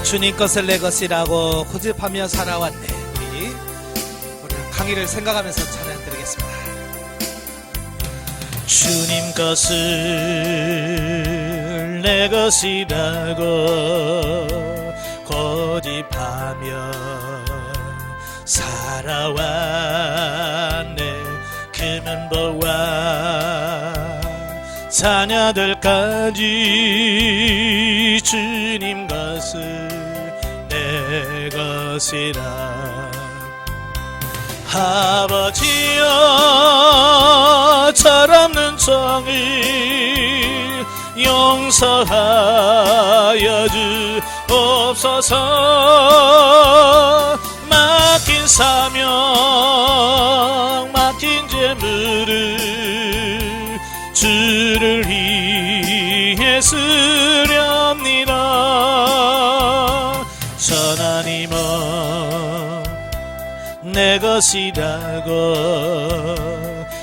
주님 것을 내 것이라고 고집하며 살아왔네. 우리 강의를 생각하면서 찬양 드리겠습니다. 주님 것을 내 것이라고 고집하며 살아왔네. 그 면보와 자녀들까지 주님 것을 내 것이라. 아버지여 철없는 종을 용서하여 주옵소서. 맡긴 사명 맡긴 재물을 주를 위해 쓰렵니다. 전하님은 내 것이라고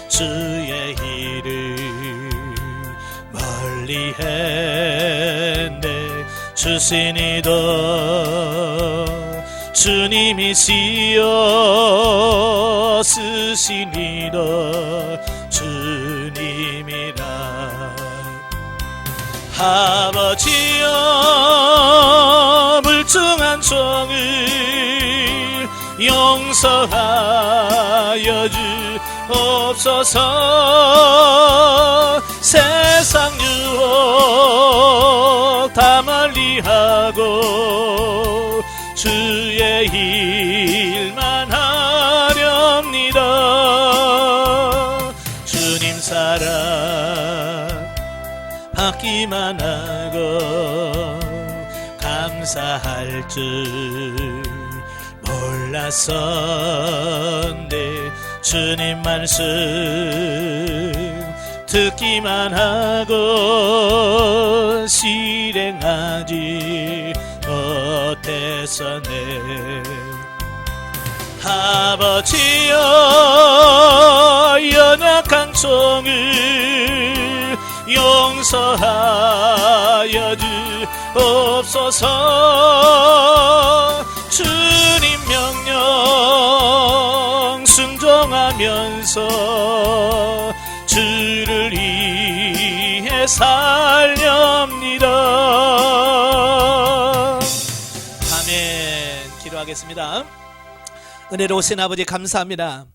주의 일을 멀리 했네. 주신이도 주님이시여 쓰시니도 주님이라. 아버지여 불충한 종을 용서하여 주옵소서. 세상 유혹 다 멀리하고 주의 일만 하렵니다. 주님 사랑 받기만 하고 감사할 줄 몰랐었네. 주님 말씀 듣기만 하고 실행하지 못했었네. 아버지여 연약한 종을 용서하여 주옵소서. 주님 명령 순종하면서 주를 위해 살렵니다. 아멘. 기도하겠습니다. 은혜로우신 아버지 감사합니다.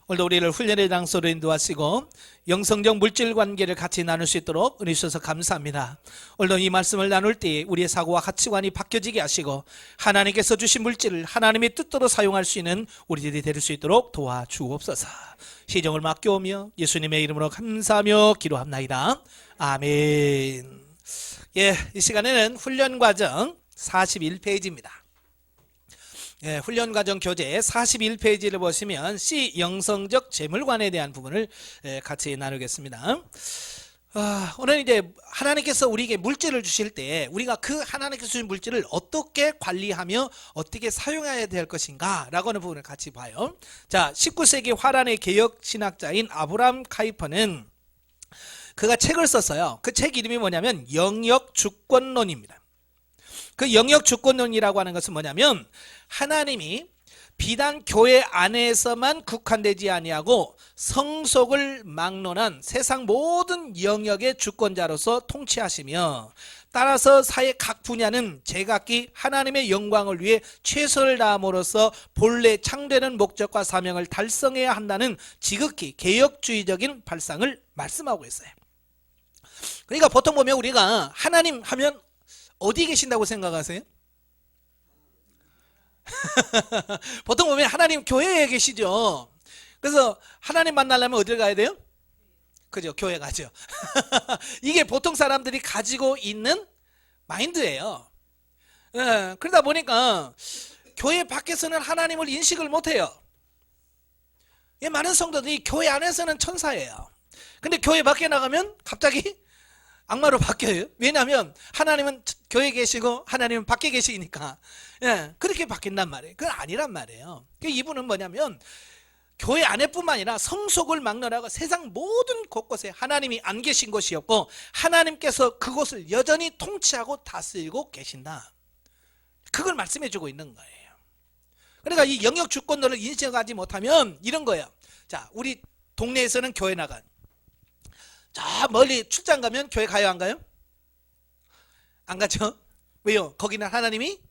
오늘도 우리를 훈련의 장소로 인도하시고 영성적 물질 관계를 같이 나눌 수 있도록 은혜 주셔서 감사합니다. 오늘도 이 말씀을 나눌 때 우리의 사고와 가치관이 바뀌어지게 하시고 하나님께서 주신 물질을 하나님의 뜻대로 사용할 수 있는 우리들이 될 수 있도록 도와주옵소서. 시정을 맡겨오며 예수님의 이름으로 감사하며 기도합나이다. 아멘. 예, 이 시간에는 훈련과정 41페이지입니다. 예, 훈련과정 교재 41페이지를 보시면 C 영성적 재물관에 대한 부분을 같이 나누겠습니다. 오늘 이제 하나님께서 우리에게 물질을 주실 때 우리가 그 하나님께서 주신 물질을 어떻게 관리하며 어떻게 사용해야 될 것인가 라고 하는 부분을 같이 봐요. 자, 19세기 화란의 개혁 신학자인 아브라함 카이퍼는 그가 책을 썼어요. 그 책 이름이 뭐냐면 영역주권론입니다. 그 영역주권론이라고 하는 것은 뭐냐면 하나님이 비단 교회 안에서만 국한되지 아니하고 성속을 막론한 세상 모든 영역의 주권자로서 통치하시며 따라서 사회 각 분야는 제각기 하나님의 영광을 위해 최선을 다함으로써 본래 창조되는 목적과 사명을 달성해야 한다는 지극히 개혁주의적인 발상을 말씀하고 있어요. 그러니까 보통 보면 우리가 하나님 하면 어디 계신다고 생각하세요? 보통 보면 하나님 교회에 계시죠. 그래서 하나님 만나려면 어딜 가야 돼요? 그죠? 교회 가죠. 이게 보통 사람들이 가지고 있는 마인드예요. 그러다 보니까 교회 밖에서는 하나님을 인식을 못해요. 많은 성도들이 교회 안에서는 천사예요. 근데 교회 밖에 나가면 갑자기 악마로 바뀌어요. 왜냐하면 하나님은 교회에 계시고 하나님은 밖에 계시니까. 그렇게 바뀐단 말이에요. 그건 아니란 말이에요. 이분은 뭐냐면 교회 안에뿐만 아니라 성속을 막론하고 세상 모든 곳곳에 하나님이 안 계신 곳이었고 하나님께서 그곳을 여전히 통치하고 다스리고 계신다. 그걸 말씀해 주고 있는 거예요. 그러니까 이 영역 주권론을 인식하지 못하면 이런 거예요. 자, 우리 동네에서는 교회 나간, 저 멀리 출장 가면 교회 가요, 안 가요? 안 가죠? 왜요? 거기는 하나님이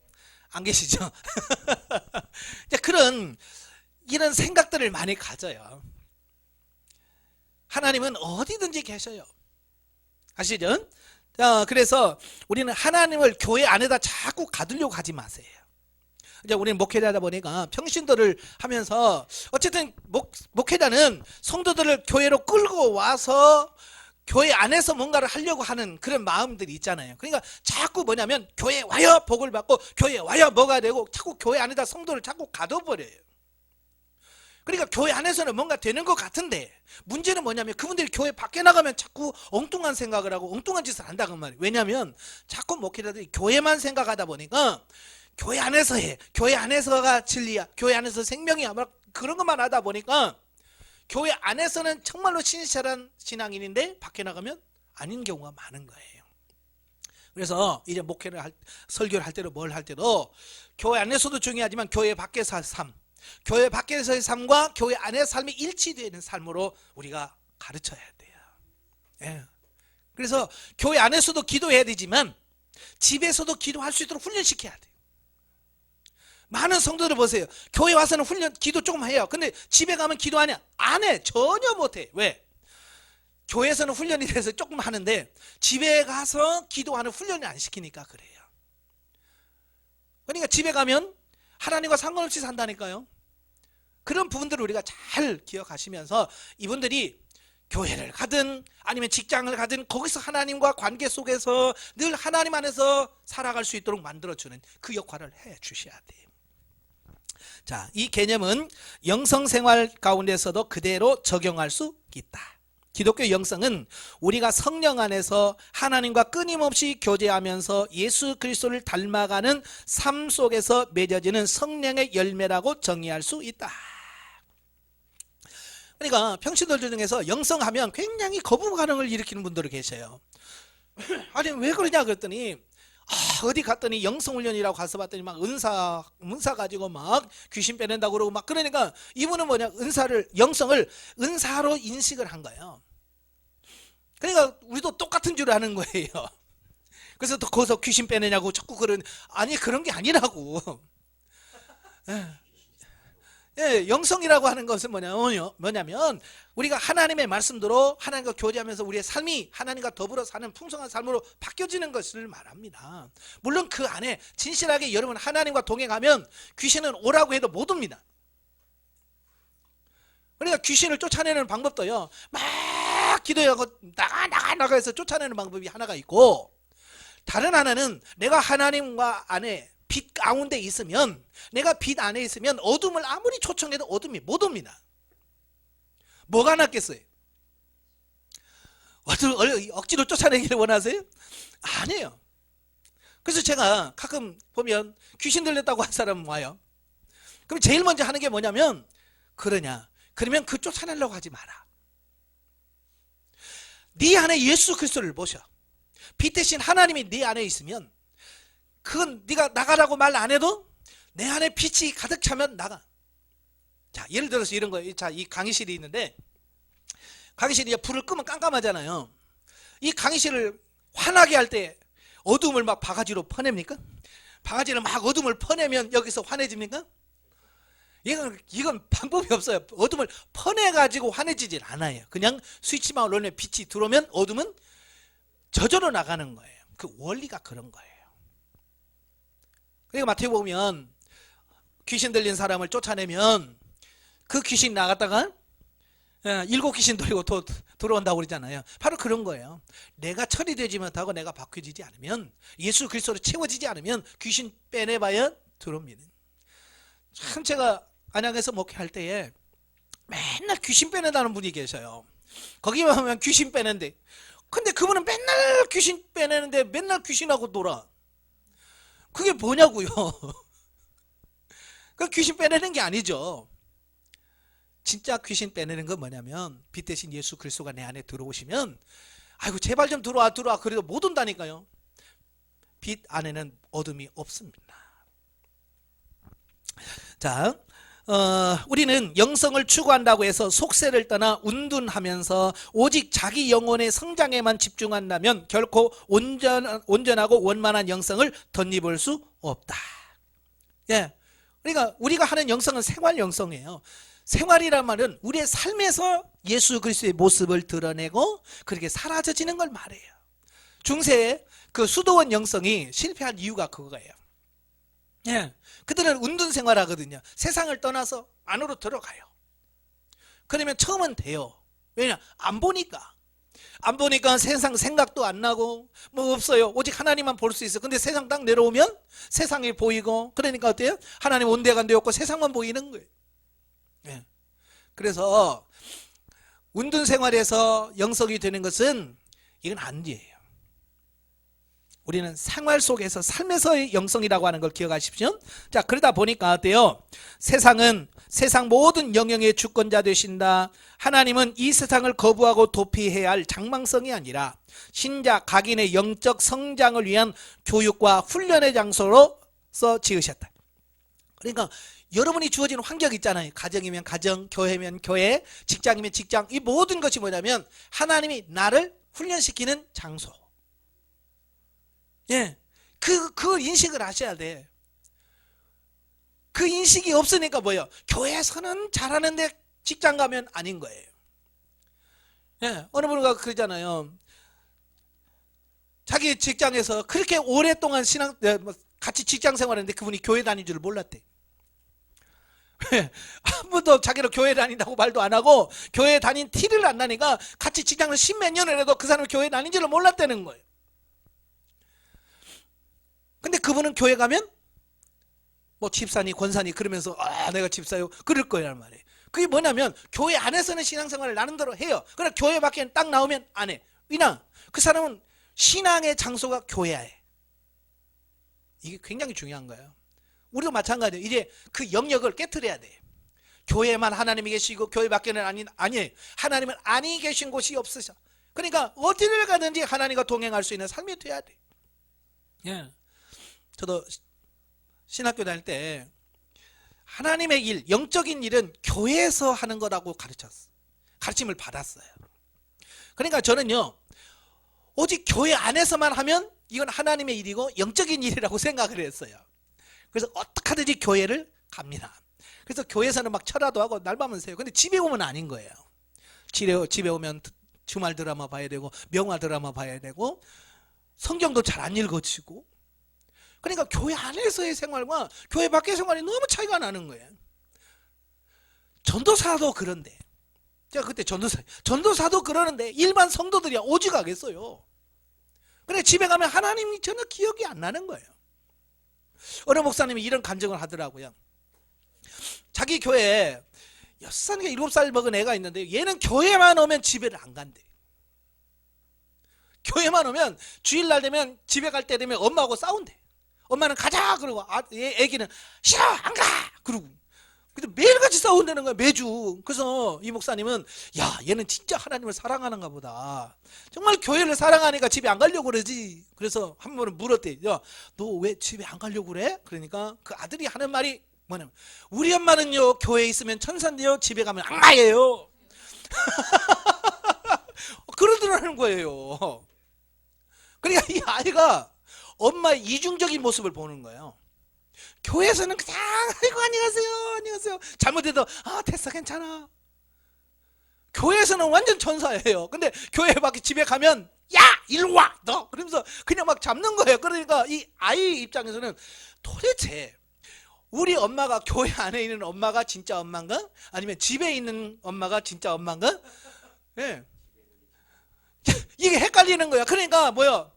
안 계시죠? 그런 이런 생각들을 많이 가져요. 하나님은 어디든지 계셔요. 아시죠? 그래서 우리는 하나님을 교회 안에다 자꾸 가두려고 하지 마세요. 이제 우리는 목회자다 보니까 평신도를 하면서 어쨌든 목회자는 성도들을 교회로 끌고 와서 교회 안에서 뭔가를 하려고 하는 그런 마음들이 있잖아요. 그러니까 자꾸 뭐냐면 교회 와야 복을 받고 교회 와야 뭐가 되고 자꾸 교회 안에다 성도를 자꾸 가둬버려요. 그러니까 교회 안에서는 뭔가 되는 것 같은데 문제는 뭐냐면 그분들이 교회 밖에 나가면 자꾸 엉뚱한 생각을 하고 엉뚱한 짓을 한다고 말이에요. 왜냐하면 자꾸 목회자들이 교회만 생각하다 보니까 교회 안에서 해, 교회 안에서가 진리야, 교회 안에서 생명이야, 막 그런 것만 하다 보니까 교회 안에서는 정말로 신실한 신앙인인데 밖에 나가면 아닌 경우가 많은 거예요. 그래서 이제 목회를 설교를 할 때도 뭘 할 때도 교회 안에서도 중요하지만 교회 밖에서의 삶, 교회 밖에서의 삶과 교회 안의 삶이 일치되는 삶으로 우리가 가르쳐야 돼요. 예. 그래서 교회 안에서도 기도해야 되지만 집에서도 기도할 수 있도록 훈련시켜야 돼요. 많은 성도들 보세요. 교회 와서는 기도 조금 해요. 근데 집에 가면 기도하냐? 안 해. 전혀 못해. 왜? 교회에서는 훈련이 돼서 조금 하는데 집에 가서 기도하는 훈련을 안 시키니까 그래요. 그러니까 집에 가면 하나님과 상관없이 산다니까요. 그런 부분들을 우리가 잘 기억하시면서 이분들이 교회를 가든 아니면 직장을 가든 거기서 하나님과 관계 속에서 늘 하나님 안에서 살아갈 수 있도록 만들어주는 그 역할을 해 주셔야 돼요. 자, 이 개념은 영성생활 가운데서도 그대로 적용할 수 있다. 기독교 영성은 우리가 성령 안에서 하나님과 끊임없이 교제하면서 예수 그리스도를 닮아가는 삶 속에서 맺어지는 성령의 열매라고 정의할 수 있다. 그러니까 평신도들 중에서 영성하면 굉장히 거부 반응을 일으키는 분들이 계셔요. 아니 왜 그러냐 그랬더니 어디 갔더니 영성훈련이라고 가서 봤더니 막 은사 가지고 막 귀신 빼낸다고 그러고 막 그러니까 이분은 뭐냐 영성을 은사로 인식을 한 거예요. 그러니까 우리도 똑같은 줄 아는 거예요. 그래서 또 거기서 귀신 빼내냐고 자꾸 아니 그런 게 아니라고. 예, 영성이라고 하는 것은 뭐냐면 우리가 하나님의 말씀대로 하나님과 교제하면서 우리의 삶이 하나님과 더불어 사는 풍성한 삶으로 바뀌어지는 것을 말합니다. 물론 그 안에 진실하게 여러분 하나님과 동행하면 귀신은 오라고 해도 못 옵니다. 그러니까 귀신을 쫓아내는 방법도요, 막 기도하고 나가 해서 쫓아내는 방법이 하나가 있고, 다른 하나는 내가 하나님과 안에 빛 가운데 있으면, 내가 빛 안에 있으면 어둠을 아무리 초청해도 어둠이 못 옵니다. 뭐가 낫겠어요? 억지로 쫓아내기를 원하세요? 아니에요. 그래서 제가 가끔 보면 귀신 들렸다고 한 사람 와요. 그럼 제일 먼저 하는 게 뭐냐면, 그러면 그 쫓아내려고 하지 마라. 네 안에 예수 그리스도를 모셔. 빛 대신 하나님이 네 안에 있으면 그건 네가 나가라고 말 안 해도 내 안에 빛이 가득 차면 나가. 자, 예를 들어서 이런 거예요. 자, 이 강의실이 있는데 강의실이 불을 끄면 깜깜하잖아요. 이 강의실을 환하게 할 때 어둠을 막 바가지로 퍼냅니까? 바가지를 막 어둠을 퍼내면 여기서 환해집니까? 이건 방법이 없어요. 어둠을 퍼내가지고 환해지질 않아요. 그냥 스위치만 올려놓으면 빛이 들어오면 어둠은 저절로 나가는 거예요. 그 원리가 그런 거예요. 그러니까 마태복음 보면 귀신 들린 사람을 쫓아내면 그 귀신 나갔다가 7 귀신 들리고 또 들어온다고 그러잖아요. 바로 그런 거예요. 내가 처리되지 못하고 내가 바뀌어지지 않으면, 예수 그리스도로 채워지지 않으면 귀신 빼내봐야 들어옵니다. 참 제가 안양에서 목회할 때에 맨날 귀신 빼낸다는 분이 계셔요. 거기 가면 귀신 빼낸대. 근데 그분은 맨날 귀신 빼내는데 맨날 귀신하고 놀아. 그게 뭐냐고요. 그 귀신 빼내는 게 아니죠. 진짜 귀신 빼내는 건 뭐냐면 빛 대신 예수 그리스도가 내 안에 들어오시면, 아이고 제발 좀 들어와 그래도 못 온다니까요. 빛 안에는 어둠이 없습니다. 자, 우리는 영성을 추구한다고 해서 속세를 떠나 운둔하면서 오직 자기 영혼의 성장에만 집중한다면 결코 온전하고 원만한 영성을 덧입을 수 없다. 예. 그러니까 우리가 하는 영성은 생활 영성이에요. 생활이란 말은 우리의 삶에서 예수 그리스도의 모습을 드러내고 그렇게 사라져지는 걸 말해요. 중세의 그 수도원 영성이 실패한 이유가 그거예요. 예, 그들은 운둔 생활하거든요. 세상을 떠나서 안으로 들어가요. 그러면 처음은 돼요. 왜냐? 안 보니까 세상 생각도 안 나고 뭐 없어요. 오직 하나님만 볼 수 있어. 근데 세상 딱 내려오면 세상이 보이고, 그러니까 어때요? 하나님 온데가 되었고 세상만 보이는 거예요. 예. 그래서 운둔 생활에서 영성이 되는 것은 이건 안돼요. 우리는 생활 속에서 삶에서의 영성이라고 하는 걸 기억하십시오. 자, 그러다 보니까 어때요? 세상은 세상 모든 영역의 주권자 되신다. 하나님은 이 세상을 거부하고 도피해야 할 장망성이 아니라 신자 각인의 영적 성장을 위한 교육과 훈련의 장소로서 지으셨다. 그러니까 여러분이 주어진 환경 있잖아요. 가정이면 가정, 교회면 교회, 직장이면 직장. 이 모든 것이 뭐냐면 하나님이 나를 훈련시키는 장소. 예, 그 인식을 하셔야 돼. 그 인식이 없으니까 뭐예요? 교회에서는 잘하는데 직장 가면 아닌 거예요. 예, 어느 분가 그러잖아요. 자기 직장에서 그렇게 오랫동안 같이 직장 생활했는데 그분이 교회 다닌 줄 몰랐대. 한 번도 자기는 교회 다닌다고 말도 안 하고 교회 다닌 티를 안 나니까 같이 직장을 십몇 년을 해도 그 사람이 교회 다닌 줄을 몰랐다는 거예요. 근데 그분은 교회 가면 뭐 집사니 권사니 그러면서 내가 집사요 그럴 거란 말이에요. 그게 뭐냐면 교회 안에서는 신앙생활을 나름대로 해요. 그러나 교회 밖에 딱 나오면 안 해. 왜냐? 그 사람은 신앙의 장소가 교회야 해. 이게 굉장히 중요한 거예요. 우리도 마찬가지예요. 이제 그 영역을 깨트려야 돼. 교회만 하나님이 계시고 교회 밖에는 아니에요. 하나님은 아니 계신 곳이 없으셔. 그러니까 어디를 가든지 하나님과 동행할 수 있는 삶이 돼야 돼. 예. 저도 신학교 다닐 때 하나님의 일, 영적인 일은 교회에서 하는 거라고 가르침을 받았어요. 그러니까 저는요, 오직 교회 안에서만 하면 이건 하나님의 일이고 영적인 일이라고 생각을 했어요. 그래서 어떻게 하든지 교회를 갑니다. 그래서 교회에서는 막 철화도 하고 날밤을 새요. 근데 집에 오면 아닌 거예요. 집에 오면 주말 드라마 봐야 되고 명화 드라마 봐야 되고 성경도 잘 안 읽어지고. 그러니까 교회 안에서의 생활과 교회 밖의 생활이 너무 차이가 나는 거예요. 전도사도 그런데, 제가 그때 전도사도 그러는데 일반 성도들이 오직하겠어요. 그래 집에 가면 하나님이 전혀 기억이 안 나는 거예요. 어느 목사님이 이런 간증을 하더라고요. 자기 교회에 6살인가 7살 먹은 애가 있는데 얘는 교회만 오면 집에를 안 간대. 교회만 오면 주일날 되면 집에 갈 때 되면 엄마하고 싸운대. 엄마는 가자 그러고 애기는 싫어 안 가 그러고. 근데 매일같이 싸운다는 거야 매주. 그래서 이 목사님은 야 얘는 진짜 하나님을 사랑하는가 보다. 정말 교회를 사랑하니까 집에 안 가려고 그러지. 그래서 한 번은 물었대. 야 너 왜 집에 안 가려고 그래? 그러니까 그 아들이 하는 말이 뭐냐면 우리 엄마는요 교회에 있으면 천사인데요 집에 가면 악마예요. 그러더라는 거예요. 그러니까 이 아이가 엄마의 이중적인 모습을 보는 거예요. 교회에서는 그냥 아이고 안녕하세요 잘못해도 됐어 괜찮아. 교회에서는 완전 천사예요. 근데 교회 밖에 집에 가면 야 일로 와 너 그러면서 그냥 막 잡는 거예요. 그러니까 이 아이 입장에서는 도대체 우리 엄마가 교회 안에 있는 엄마가 진짜 엄마인가? 아니면 집에 있는 엄마가 진짜 엄마인가? 예. 이게 헷갈리는 거야. 그러니까 뭐요?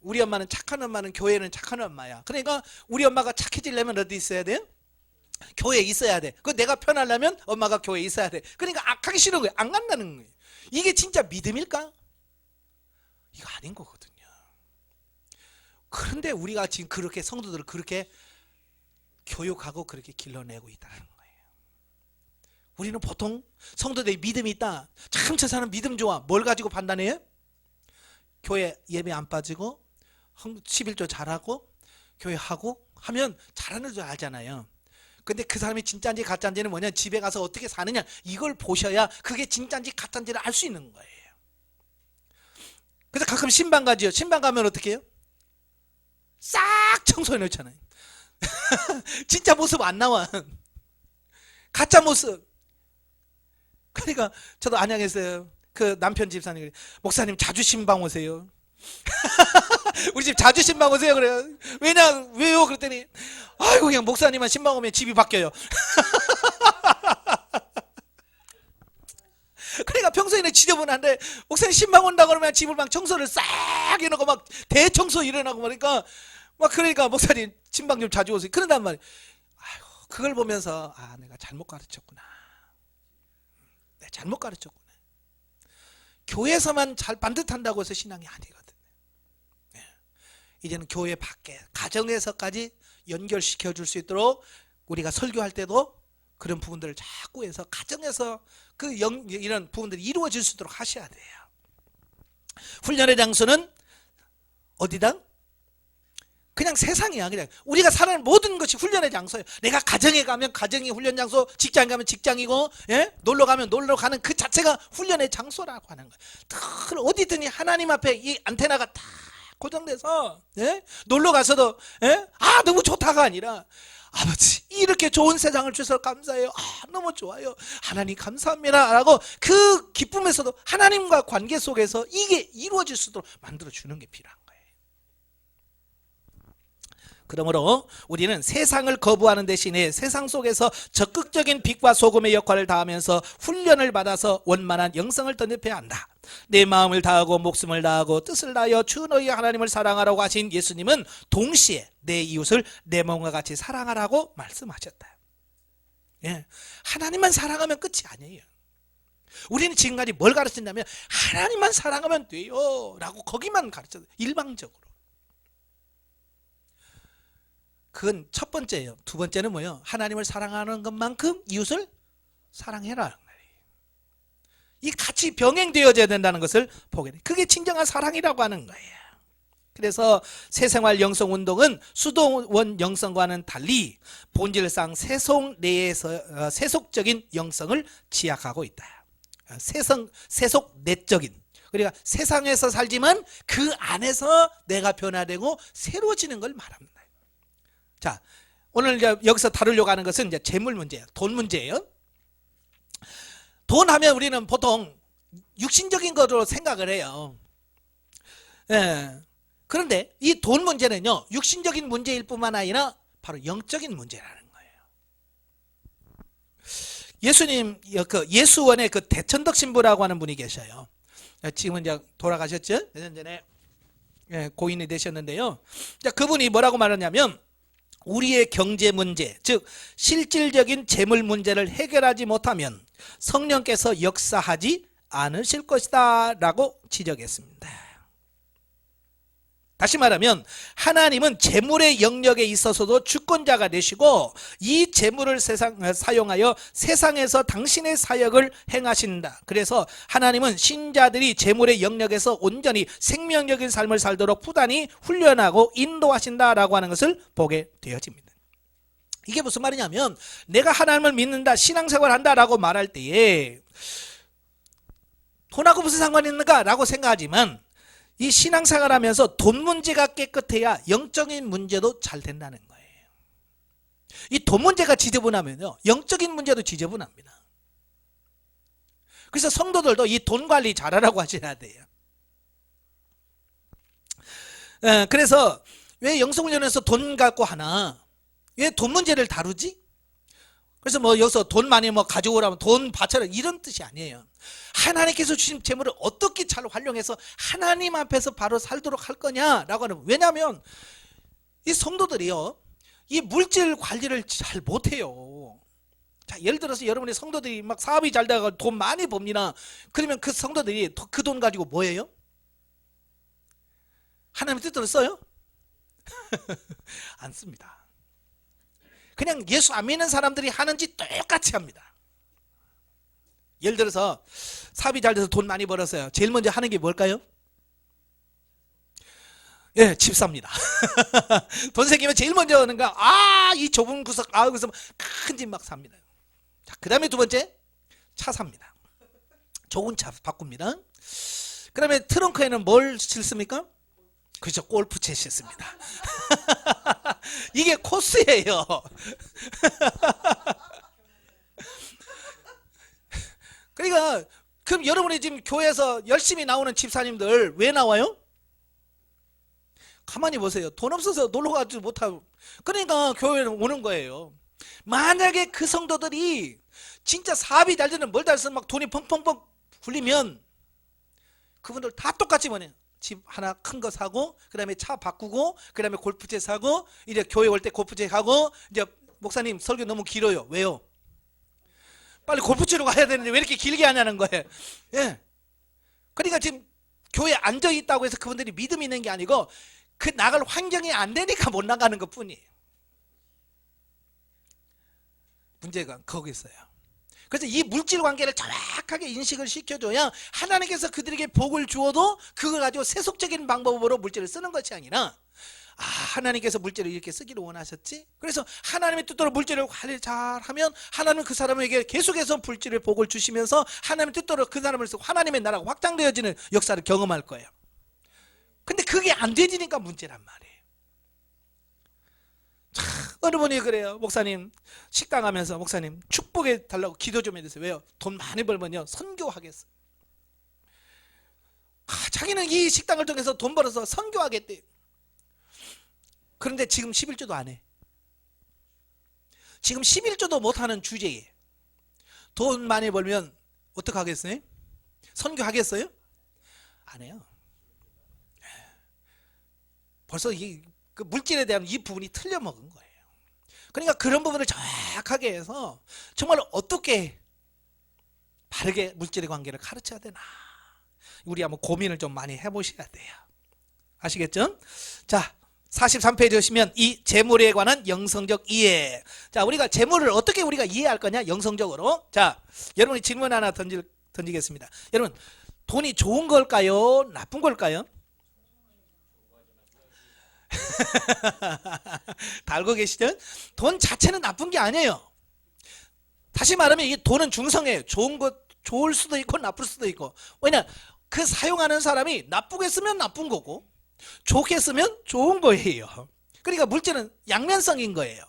우리 엄마는 착한 엄마는 교회는 착한 엄마야. 그러니까 우리 엄마가 착해지려면 어디 있어야 돼? 교회에 있어야 돼. 그 내가 편하려면 엄마가 교회에 있어야 돼. 그러니까 악하기 싫은 거예요. 안 간다는 거예요. 이게 진짜 믿음일까? 이거 아닌 거거든요. 그런데 우리가 지금 그렇게 성도들을 그렇게 교육하고 그렇게 길러내고 있다는 거예요. 우리는 보통 성도들이 믿음이 있다. 참 저 사람 믿음 좋아. 뭘 가지고 판단해요? 교회 예배 안 빠지고 11조 잘하고 교회 하고 하면 잘하는 줄 알잖아요. 근데 그 사람이 진짜인지 가짜인지는 뭐냐, 집에 가서 어떻게 사느냐, 이걸 보셔야 그게 진짜인지 가짜인지를 알 수 있는 거예요. 그래서 가끔 신방 가지요. 신방 가면 어떻게 해요? 싹 청소해 놓잖아요. 진짜 모습 안 나와. 가짜 모습. 그러니까 저도 안양에서 그 남편 집사님, 목사님 자주 신방 오세요. 우리 집 자주 신방 오세요. 그래요. 왜요? 그랬더니 아이고, 그냥 목사님만 신방 오면 집이 바뀌어요. 그러니까 평소에는 지저분한데 목사님 신방 온다 그러면 집을 막 청소를 싹 해놓고 막 대청소 일어나고 그러니까 목사님 신방 좀 자주 오세요. 그런단 말이에요. 아이고, 그걸 보면서 내가 잘못 가르쳤구나. 내가 잘못 가르쳤구나. 교회에서만 잘 반듯한다고 해서 신앙이 아니거든요. 이제는 교회 밖에 가정에서까지 연결시켜 줄 수 있도록 우리가 설교할 때도 그런 부분들을 자꾸 해서 가정에서 이런 부분들이 이루어질 수 있도록 하셔야 돼요. 훈련의 장소는 어디다? 그냥 세상이야. 그냥 우리가 살아가는 모든 것이 훈련의 장소예요. 내가 가정에 가면 가정이 훈련 장소, 직장에 가면 직장이고, 놀러 가면 놀러 가는 그 자체가 훈련의 장소라고 하는 거예요. 어디든지 하나님 앞에 이 안테나가 다 고정돼서 놀러 가서도 너무 좋다가 아니라, 아버지 이렇게 좋은 세상을 주셔서 감사해요. 너무 좋아요. 하나님 감사합니다 라고 그 기쁨에서도 하나님과 관계 속에서 이게 이루어질 수 있도록 만들어주는 게 필요한 거예요. 그러므로 우리는 세상을 거부하는 대신에 세상 속에서 적극적인 빛과 소금의 역할을 다하면서 훈련을 받아서 원만한 영성을 덧입혀야 한다. 내 마음을 다하고 목숨을 다하고 뜻을 다하여 주 너희 하나님을 사랑하라고 하신 예수님은 동시에 내 이웃을 내 몸과 같이 사랑하라고 말씀하셨다. 하나님만 사랑하면 끝이 아니에요. 우리는 지금까지 뭘 가르쳤냐면 하나님만 사랑하면 돼요 라고 거기만 가르쳤어요. 일방적으로. 그건 첫 번째예요. 두 번째는 뭐예요? 하나님을 사랑하는 것만큼 이웃을 사랑해라. 이 같이 병행되어져야 된다는 것을 보게 돼요. 그게 진정한 사랑이라고 하는 거예요. 그래서 새생활 영성운동은 수도원 영성과는 달리 본질상 세속 내에서 세속적인 영성을 지향하고 있다. 세속 내적인. 그러니까 세상에서 살지만 그 안에서 내가 변화되고 새로워지는 걸 말합니다. 자, 오늘 이제 여기서 다루려고 하는 것은 이제 재물 문제예요. 돈 문제예요. 돈 하면 우리는 보통 육신적인 것으로 생각을 해요. 그런데 이 돈 문제는요, 육신적인 문제일 뿐만 아니라 바로 영적인 문제라는 거예요. 예수님, 예수원의 그 대천덕 신부라고 하는 분이 계셔요. 지금은 이제 돌아가셨죠? 몇 년 전에 고인이 되셨는데요. 그분이 뭐라고 말하냐면, 우리의 경제 문제, 즉 실질적인 재물 문제를 해결하지 못하면 성령께서 역사하지 않으실 것이다 라고 지적했습니다. 다시 말하면 하나님은 재물의 영역에 있어서도 주권자가 되시고 이 재물을 사용하여 세상에서 당신의 사역을 행하신다. 그래서 하나님은 신자들이 재물의 영역에서 온전히 생명적인 삶을 살도록 부단히 훈련하고 인도하신다라고 하는 것을 보게 되어집니다. 이게 무슨 말이냐면 내가 하나님을 믿는다, 신앙생활을 한다라고 말할 때에 돈하고 무슨 상관이 있는가 라고 생각하지만 이 신앙생활하면서 돈 문제가 깨끗해야 영적인 문제도 잘 된다는 거예요. 이 돈 문제가 지저분하면요, 영적인 문제도 지저분합니다. 그래서 성도들도 이 돈 관리 잘하라고 하셔야 돼요. 그래서 왜 영성훈련에서 돈 갖고 하나? 왜 돈 문제를 다루지? 그래서 뭐 여기서 돈 많이 가져오라면 돈 바쳐라 이런 뜻이 아니에요. 하나님께서 주신 재물을 어떻게 잘 활용해서 하나님 앞에서 바로 살도록 할 거냐라고 하는. 왜냐하면 이 성도들이요, 이 물질 관리를 잘 못해요. 자, 예를 들어서 여러분의 성도들이 막 사업이 잘 돼가지고 돈 많이 법니다. 그러면 그 성도들이 그 돈 가지고 뭐 해요? 하나님 뜻대로 써요? 안 씁니다. 그냥 예수 안 믿는 사람들이 하는지 똑같이 합니다. 예를 들어서 사업이 잘 돼서 돈 많이 벌었어요. 제일 먼저 하는 게 뭘까요? 예, 집삽니다. 돈 생기면 제일 먼저 하는 거, 이 좁은 구석, 그래서 큰 집 막 삽니다. 자, 그 다음에 두 번째, 차 삽니다. 좋은 차 바꿉니다. 그 다음에 트렁크에는 뭘 싣습니까? 그죠, 골프채 싣습니다. 이게 코스예요. 그러니까, 그럼 여러분이 지금 교회에서 열심히 나오는 집사님들 왜 나와요? 가만히 보세요. 돈 없어서 놀러 가지 못하고. 그러니까 교회에 오는 거예요. 만약에 그 성도들이 진짜 사업이 잘 되는 뭘 잘 쓰면 막 돈이 펑펑펑 굴리면 그분들 다 똑같이 뭐냐, 집 하나 큰 거 사고, 그 다음에 차 바꾸고, 그 다음에 골프채 사고, 이제 교회 올 때 골프채 가고. 이제 목사님 설교 너무 길어요. 왜요? 빨리 골프채로 가야 되는데 왜 이렇게 길게 하냐는 거예요. 예. 그러니까 지금 교회에 앉아 있다고 해서 그분들이 믿음이 있는 게 아니고 그 나갈 환경이 안 되니까 못 나가는 것 뿐이에요. 문제가 거기 있어요. 그래서 이 물질 관계를 정확하게 인식을 시켜줘야 하나님께서 그들에게 복을 주어도 그걸 가지고 세속적인 방법으로 물질을 쓰는 것이 아니라, 하나님께서 물질을 이렇게 쓰기를 원하셨지? 그래서 하나님의 뜻대로 물질을 관리 잘하면 하나님은 그 사람에게 계속해서 물질의 복을 주시면서 하나님의 뜻대로 그 사람을 쓰고 하나님의 나라가 확장되어지는 역사를 경험할 거예요. 근데 그게 안 되지니까 문제란 말이에요. 참, 어느 분이 그래요. 목사님, 식당 하면서 목사님 축복해 달라고 기도 좀 해주세요. 왜요? 돈 많이 벌면요 선교하겠어요. 자기는 이 식당을 통해서 돈 벌어서 선교하겠대요. 그런데 지금 11조도 안 해. 지금 11조도 못하는 주제에 돈 많이 벌면 어떡하겠어요? 선교하겠어요? 안 해요. 벌써 그 물질에 대한 이 부분이 틀려먹은 거예요. 그러니까 그런 부분을 정확하게 해서 정말 어떻게 바르게 물질의 관계를 가르쳐야 되나, 우리 한번 고민을 좀 많이 해보셔야 돼요. 아시겠죠? 자, 43페이지 오시면 이 재물에 관한 영성적 이해. 자, 우리가 재물을 어떻게 우리가 이해할 거냐, 영성적으로. 자, 여러분이 질문 하나 던지겠습니다. 여러분, 돈이 좋은 걸까요? 나쁜 걸까요? 다 알고 계시죠? 돈 자체는 나쁜 게 아니에요. 다시 말하면 이 돈은 중성이에요. 좋은 것, 좋을 수도 있고 나쁠 수도 있고. 왜냐, 그 사용하는 사람이 나쁘게 쓰면 나쁜 거고 좋게 쓰면 좋은 거예요. 그러니까 물질은 양면성인 거예요.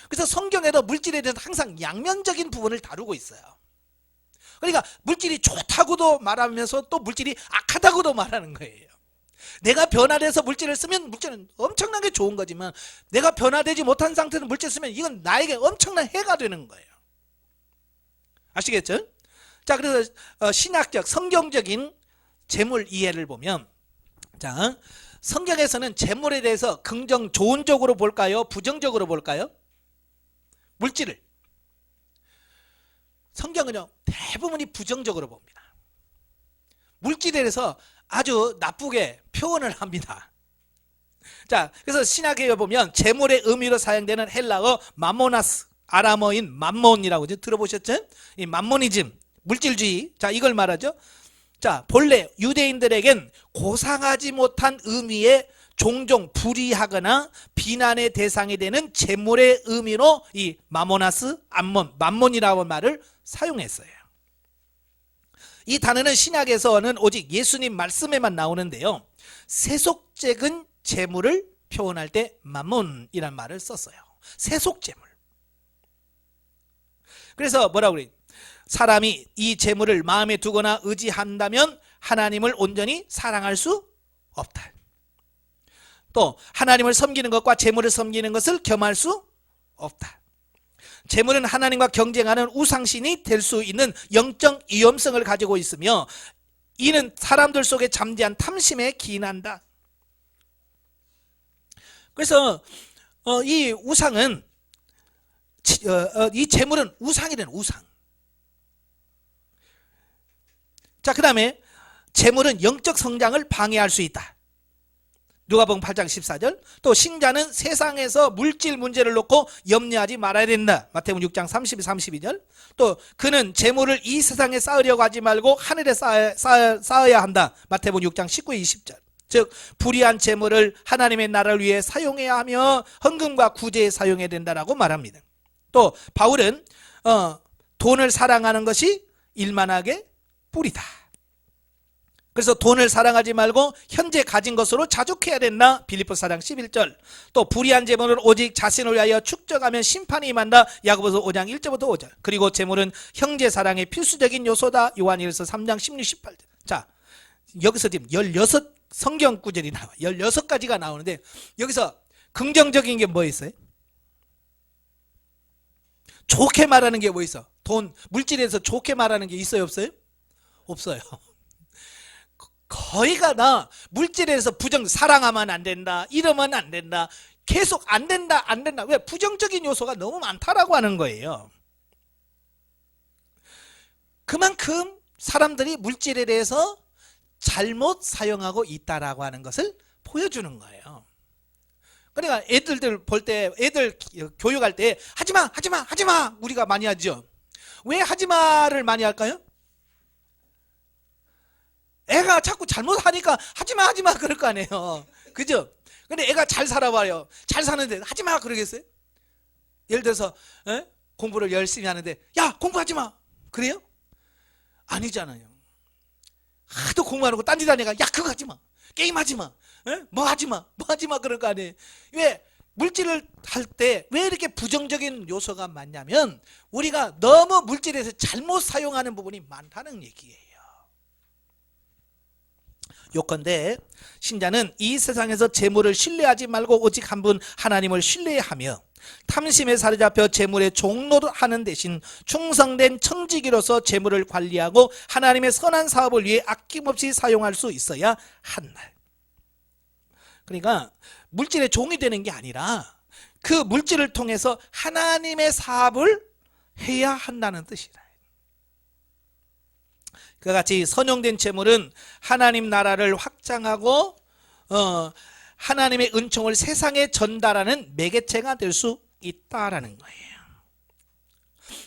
그래서 성경에도 물질에 대해서 항상 양면적인 부분을 다루고 있어요. 그러니까 물질이 좋다고도 말하면서 또 물질이 악하다고도 말하는 거예요. 내가 변화돼서 물질을 쓰면 물질은 엄청나게 좋은 거지만 내가 변화되지 못한 상태에서 물질을 쓰면 이건 나에게 엄청난 해가 되는 거예요. 아시겠죠? 자, 그래서 신학적, 성경적인 재물 이해를 보면, 자, 성경에서는 재물에 대해서 긍정, 좋은 쪽으로 볼까요? 부정적으로 볼까요? 물질을. 성경은요, 대부분이 부정적으로 봅니다. 물질에 대해서 아주 나쁘게 표현을 합니다. 자, 그래서 신학에 보면 재물의 의미로 사용되는 헬라어 맘모나스, 아람어인 맘몬이라고 들어보셨죠? 이 맘모니즘, 물질주의. 자, 이걸 말하죠. 자, 본래 유대인들에겐 고상하지 못한 의미의 종종 불이하거나 비난의 대상이 되는 재물의 의미로 이 마모나스, 맘몬이라는 말을 사용했어요. 이 단어는 신약에서는 오직 예수님 말씀에만 나오는데요, 세속적인 재물을 표현할 때 맘몬이란 말을 썼어요. 세속재물. 그래서 뭐라고 그래요? 사람이 이 재물을 마음에 두거나 의지한다면 하나님을 온전히 사랑할 수 없다. 또 하나님을 섬기는 것과 재물을 섬기는 것을 겸할 수 없다. 재물은 하나님과 경쟁하는 우상신이 될 수 있는 영적 위험성을 가지고 있으며 이는 사람들 속에 잠재한 탐심에 기인한다. 그래서 이 우상은 이 재물은 우상이라는 우상. 자, 그 다음에 재물은 영적 성장을 방해할 수 있다. 누가복음 8장 14절. 또 신자는 세상에서 물질 문제를 놓고 염려하지 말아야 된다. 마태복음 6장 32절. 또 그는 재물을 이 세상에 쌓으려고 하지 말고 하늘에 쌓아야 한다. 마태복음 6장 19, 20절. 즉 불의한 재물을 하나님의 나라를 위해 사용해야 하며 헌금과 구제에 사용해야 된다라고 말합니다. 또 바울은 돈을 사랑하는 것이 일만하게 뿌리다. 그래서 돈을 사랑하지 말고 현재 가진 것으로 자족해야 된다. 빌립보 4장 11절. 또 불의한 재물을 오직 자신을 위하여 축적하면 심판이 임한다. 야고보서 5장 1절부터 5절. 그리고 재물은 형제 사랑의 필수적인 요소다. 요한일서 3장 16, 18절. 자, 여기서 지금 16 성경 구절이 나와. 16가지가 나오는데 여기서 긍정적인 게 뭐 있어요? 좋게 말하는 게 뭐 있어? 돈, 물질에서 좋게 말하는 게 있어요, 없어요? 없어요. 거의가 다 물질에서 사랑하면 안 된다, 이러면 안 된다, 계속 안 된다. 왜? 부정적인 요소가 너무 많다라고 하는 거예요. 그만큼 사람들이 물질에 대해서 잘못 사용하고 있다라고 하는 것을 보여주는 거예요. 그러니까 애들들 볼 때, 애들 교육할 때 하지마 우리가 많이 하죠. 왜 하지마를 많이 할까요? 애가 자꾸 잘못하니까 하지마 그럴 거 아니에요. 그죠? 근데 애가 잘 살아봐요. 잘 사는데 하지마 그러겠어요? 예를 들어서 공부를 열심히 하는데 야 공부하지마 그래요? 아니잖아요. 하도 공부하는 거 딴짓 하니까 야 그거 하지마, 게임 하지마, 뭐 하지마 그럴 거 아니에요. 왜? 물질을 할 때 왜 이렇게 부정적인 요소가 많냐면 우리가 너무 물질에서 잘못 사용하는 부분이 많다는 얘기예요. 요컨대 신자는 이 세상에서 재물을 신뢰하지 말고 오직 한 분 하나님을 신뢰하며 탐심에 사로잡혀 재물에 종노하는 대신 충성된 청지기로서 재물을 관리하고 하나님의 선한 사업을 위해 아낌없이 사용할 수 있어야 한다. 그러니까 물질의 종이 되는 게 아니라 그 물질을 통해서 하나님의 사업을 해야 한다는 뜻이다. 그와 같이 선용된 재물은 하나님 나라를 확장하고 하나님의 은총을 세상에 전달하는 매개체가 될 수 있다라는 거예요.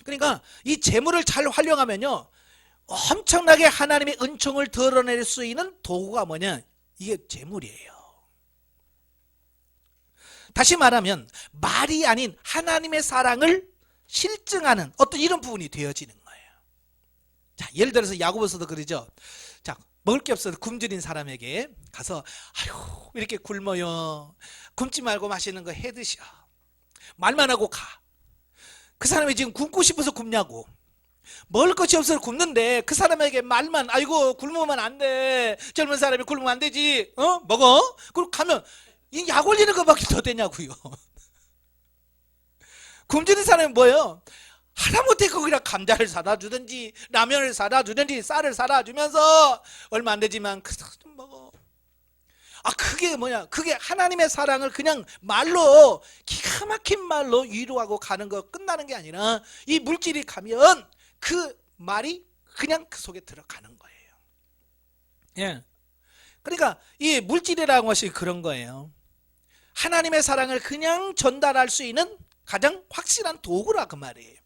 그러니까 이 재물을 잘 활용하면요 엄청나게 하나님의 은총을 드러낼 수 있는 도구가 뭐냐? 이게 재물이에요. 다시 말하면 말이 아닌 하나님의 사랑을 실증하는 어떤 이런 부분이 되어지는 거예요. 자, 예를 들어서 야고보서도 그러죠. 자, 먹을 게 없어서 굶주린 사람에게 가서 아이고 이렇게 굶어요. 굶지 말고 맛있는 거 해 드셔. 말만 하고 가. 그 사람이 지금 굶고 싶어서 굶냐고. 먹을 것이 없어서 굶는데 그 사람에게 말만 아이고 굶으면 안 돼. 젊은 사람이 굶으면 안 되지. 먹어. 그리고 가면 이 약 올리는 것밖에 더 되냐고요. 굶주린 사람이 뭐예요? 하다못해 거기다 감자를 사다 주든지 라면을 사다 주든지 쌀을 사다 주면서 얼마 안 되지만 좀 먹어. 그게 뭐냐? 그게 하나님의 사랑을 그냥 말로 기가 막힌 말로 위로하고 가는 거 끝나는 게 아니라 이 물질이 가면 그 말이 그냥 그 속에 들어가는 거예요. 예. 그러니까 이 물질이라는 것이 그런 거예요. 하나님의 사랑을 그냥 전달할 수 있는 가장 확실한 도구라 그 말이에요.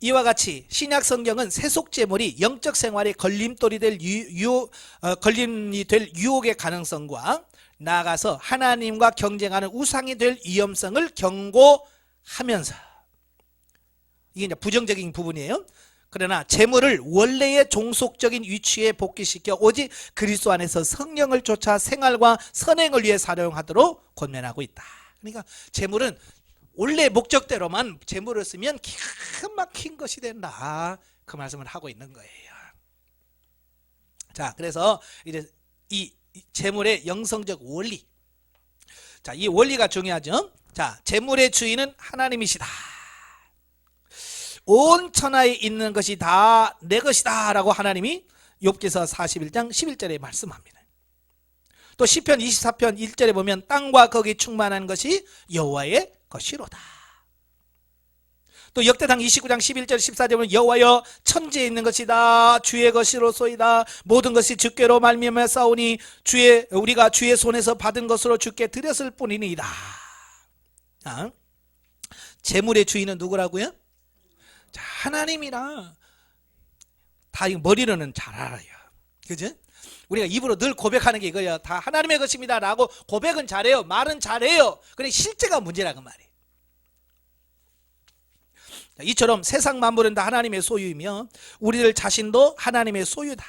이와 같이 신약 성경은 세속 재물이 영적 생활의 걸림돌이 될 걸림이 될 유혹의 가능성과 나아가서 하나님과 경쟁하는 우상이 될 위험성을 경고하면서 이게 이제 부정적인 부분이에요. 그러나 재물을 원래의 종속적인 위치에 복귀시켜 오직 그리스도 안에서 성령을 쫓아 생활과 선행을 위해 사용하도록 권면하고 있다. 그러니까 재물은 원래 목적대로만 재물을 쓰면 기가 막힌 것이 된다. 그 말씀을 하고 있는 거예요. 자, 그래서 이제 이 재물의 영성적 원리. 자, 이 원리가 중요하죠. 자, 재물의 주인은 하나님이시다. 온 천하에 있는 것이 다 내 것이다 라고 하나님이 욥기서 41장 11절에 말씀합니다. 또 시편 24편 1절에 보면 땅과 거기 충만한 것이 여호와의 것이로다. 또 역대상 29장 11절 14절에 보면 여호와여 천지에 있는 것이다 주의 것이로소이다 모든 것이 주께로 말미암아 싸우니 우리가 주의 손에서 받은 것으로 주께 드렸을 뿐이니이다. 재물의 주인은 누구라고요? 자, 하나님이라 다 머리로는 잘 알아요. 그죠? 우리가 입으로 늘 고백하는 게 이거예요. 다 하나님의 것입니다 라고 고백은 잘해요. 말은 잘해요. 그런데 실제가 문제라고 말이에요. 이처럼 세상 만물은 다 하나님의 소유이며 우리들 자신도 하나님의 소유다.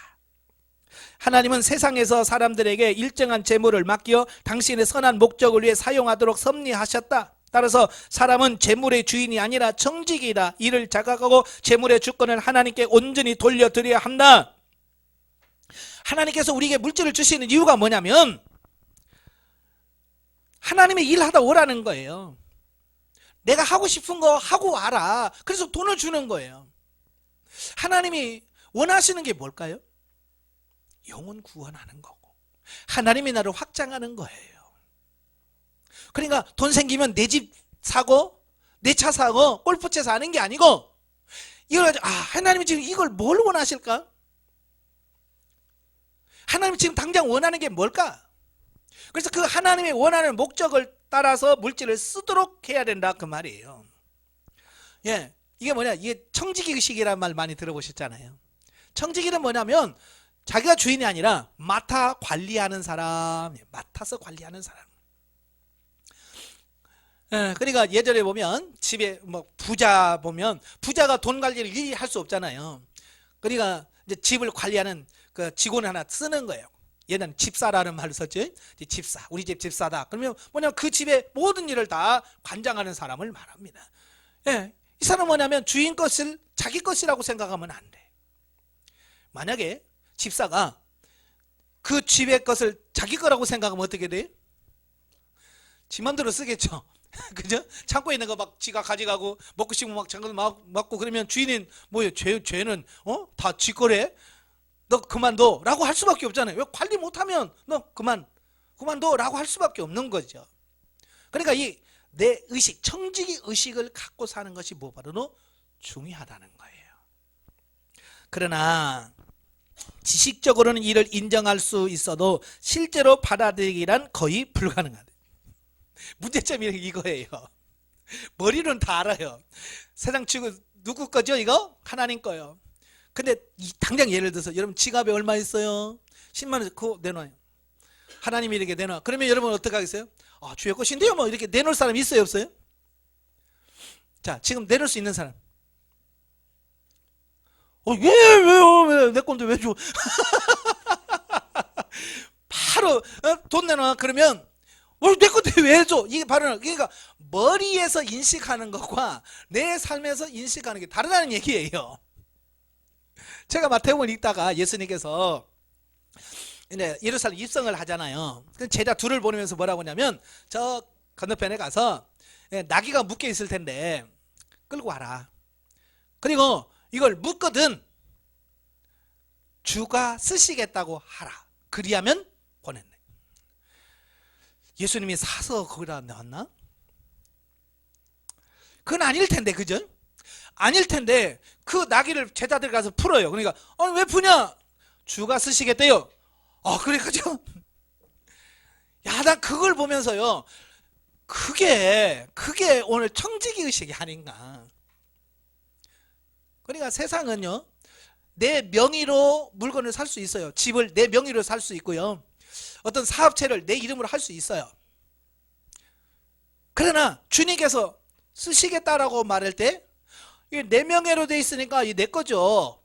하나님은 세상에서 사람들에게 일정한 재물을 맡겨 당신의 선한 목적을 위해 사용하도록 섭리하셨다. 따라서 사람은 재물의 주인이 아니라 청지기이다. 이를 자각하고 재물의 주권을 하나님께 온전히 돌려드려야 한다. 하나님께서 우리에게 물질을 주시는 이유가 뭐냐면 하나님의 일하다 오라는 거예요. 내가 하고 싶은 거 하고 와라. 그래서 돈을 주는 거예요. 하나님이 원하시는 게 뭘까요? 영혼 구원하는 거고 하나님의 나라를 확장하는 거예요. 그러니까 돈 생기면 내 집 사고 내 차 사고 골프채 사는 게 아니고 이걸 가지고 하나님이 지금 이걸 뭘 원하실까? 하나님 지금 당장 원하는 게 뭘까? 그래서 그 하나님의 원하는 목적을 따라서 물질을 쓰도록 해야 된다 그 말이에요. 예, 이게 뭐냐? 이게 청지기의식이라는 말 많이 들어보셨잖아요. 청지기는 뭐냐면 자기가 주인이 아니라 맡아 관리하는 사람, 맡아서 관리하는 사람. 예, 그러니까 예전에 보면 집에 뭐 부자 보면 부자가 돈 관리를 일일이 할 수 없잖아요. 그러니까 이제 집을 관리하는 그 직원을 하나 쓰는 거예요. 얘는 집사라는 말을 썼죠. 집사, 우리 집 집사다. 그러면 뭐냐면 그 집의 모든 일을 다 관장하는 사람을 말합니다. 예, 이 사람은 뭐냐면 주인 것을 자기 것이라고 생각하면 안 돼. 만약에 집사가 그 집의 것을 자기 거라고 생각하면 어떻게 돼요? 지 맘대로 쓰겠죠. 그죠? 창고에 있는 거 막 지가 가져가고 먹고 싶으면 막 잠깐 막 먹고 그러면 주인은 뭐예요? 죄는 다 지 거래? 너 그만둬 라고 할 수밖에 없잖아요. 왜 관리 못하면 너 그만둬 라고 할 수밖에 없는 거죠. 그러니까 이 내 의식, 청지기 의식을 갖고 사는 것이 무엇보다도 중요하다는 거예요. 그러나 지식적으로는 이를 인정할 수 있어도 실제로 받아들이기란 거의 불가능하다. 문제점이 이거예요. 머리는 다 알아요. 세상 치고 누구 거죠 이거? 하나님 거요. 근데 당장 예를 들어서 여러분 지갑에 얼마 있어요? 10만 원 그거 내놔요. 하나님이 이렇게 내놔. 그러면 여러분 어떻게 하겠어요? 주의 것인데요 뭐 이렇게 내놓을 사람 있어요 없어요? 자 지금 내놓을 수 있는 사람. 왜요? 내 건데 왜 줘? 바로 돈 내놔. 그러면 내 건데 왜 줘? 이게 바로 그러니까 머리에서 인식하는 것과 내 삶에서 인식하는 게 다르다는 얘기예요. 제가 마태복음을 읽다가 예수님께서 예루살렘 입성을 하잖아요. 제자 둘을 보내면서 뭐라고 하냐면 저 건너편에 가서 나귀가 묶여 있을 텐데 끌고 와라. 그리고 이걸 묶거든 주가 쓰시겠다고 하라. 그리하면 보냈네. 예수님이 사서 거기다 넣었나? 그건 아닐 텐데 그죠? 아닐 텐데 그 나귀를 제자들 가서 풀어요. 그러니까 왜 푸냐? 주가 쓰시겠대요. 그래 그죠? 야, 나 그걸 보면서요. 그게 오늘 청지기 의식이 아닌가. 그러니까 세상은요. 내 명의로 물건을 살 수 있어요. 집을 내 명의로 살 수 있고요. 어떤 사업체를 내 이름으로 할 수 있어요. 그러나 주님께서 쓰시겠다라고 말할 때 이게 내 명예로 돼 있으니까 이게 내 거죠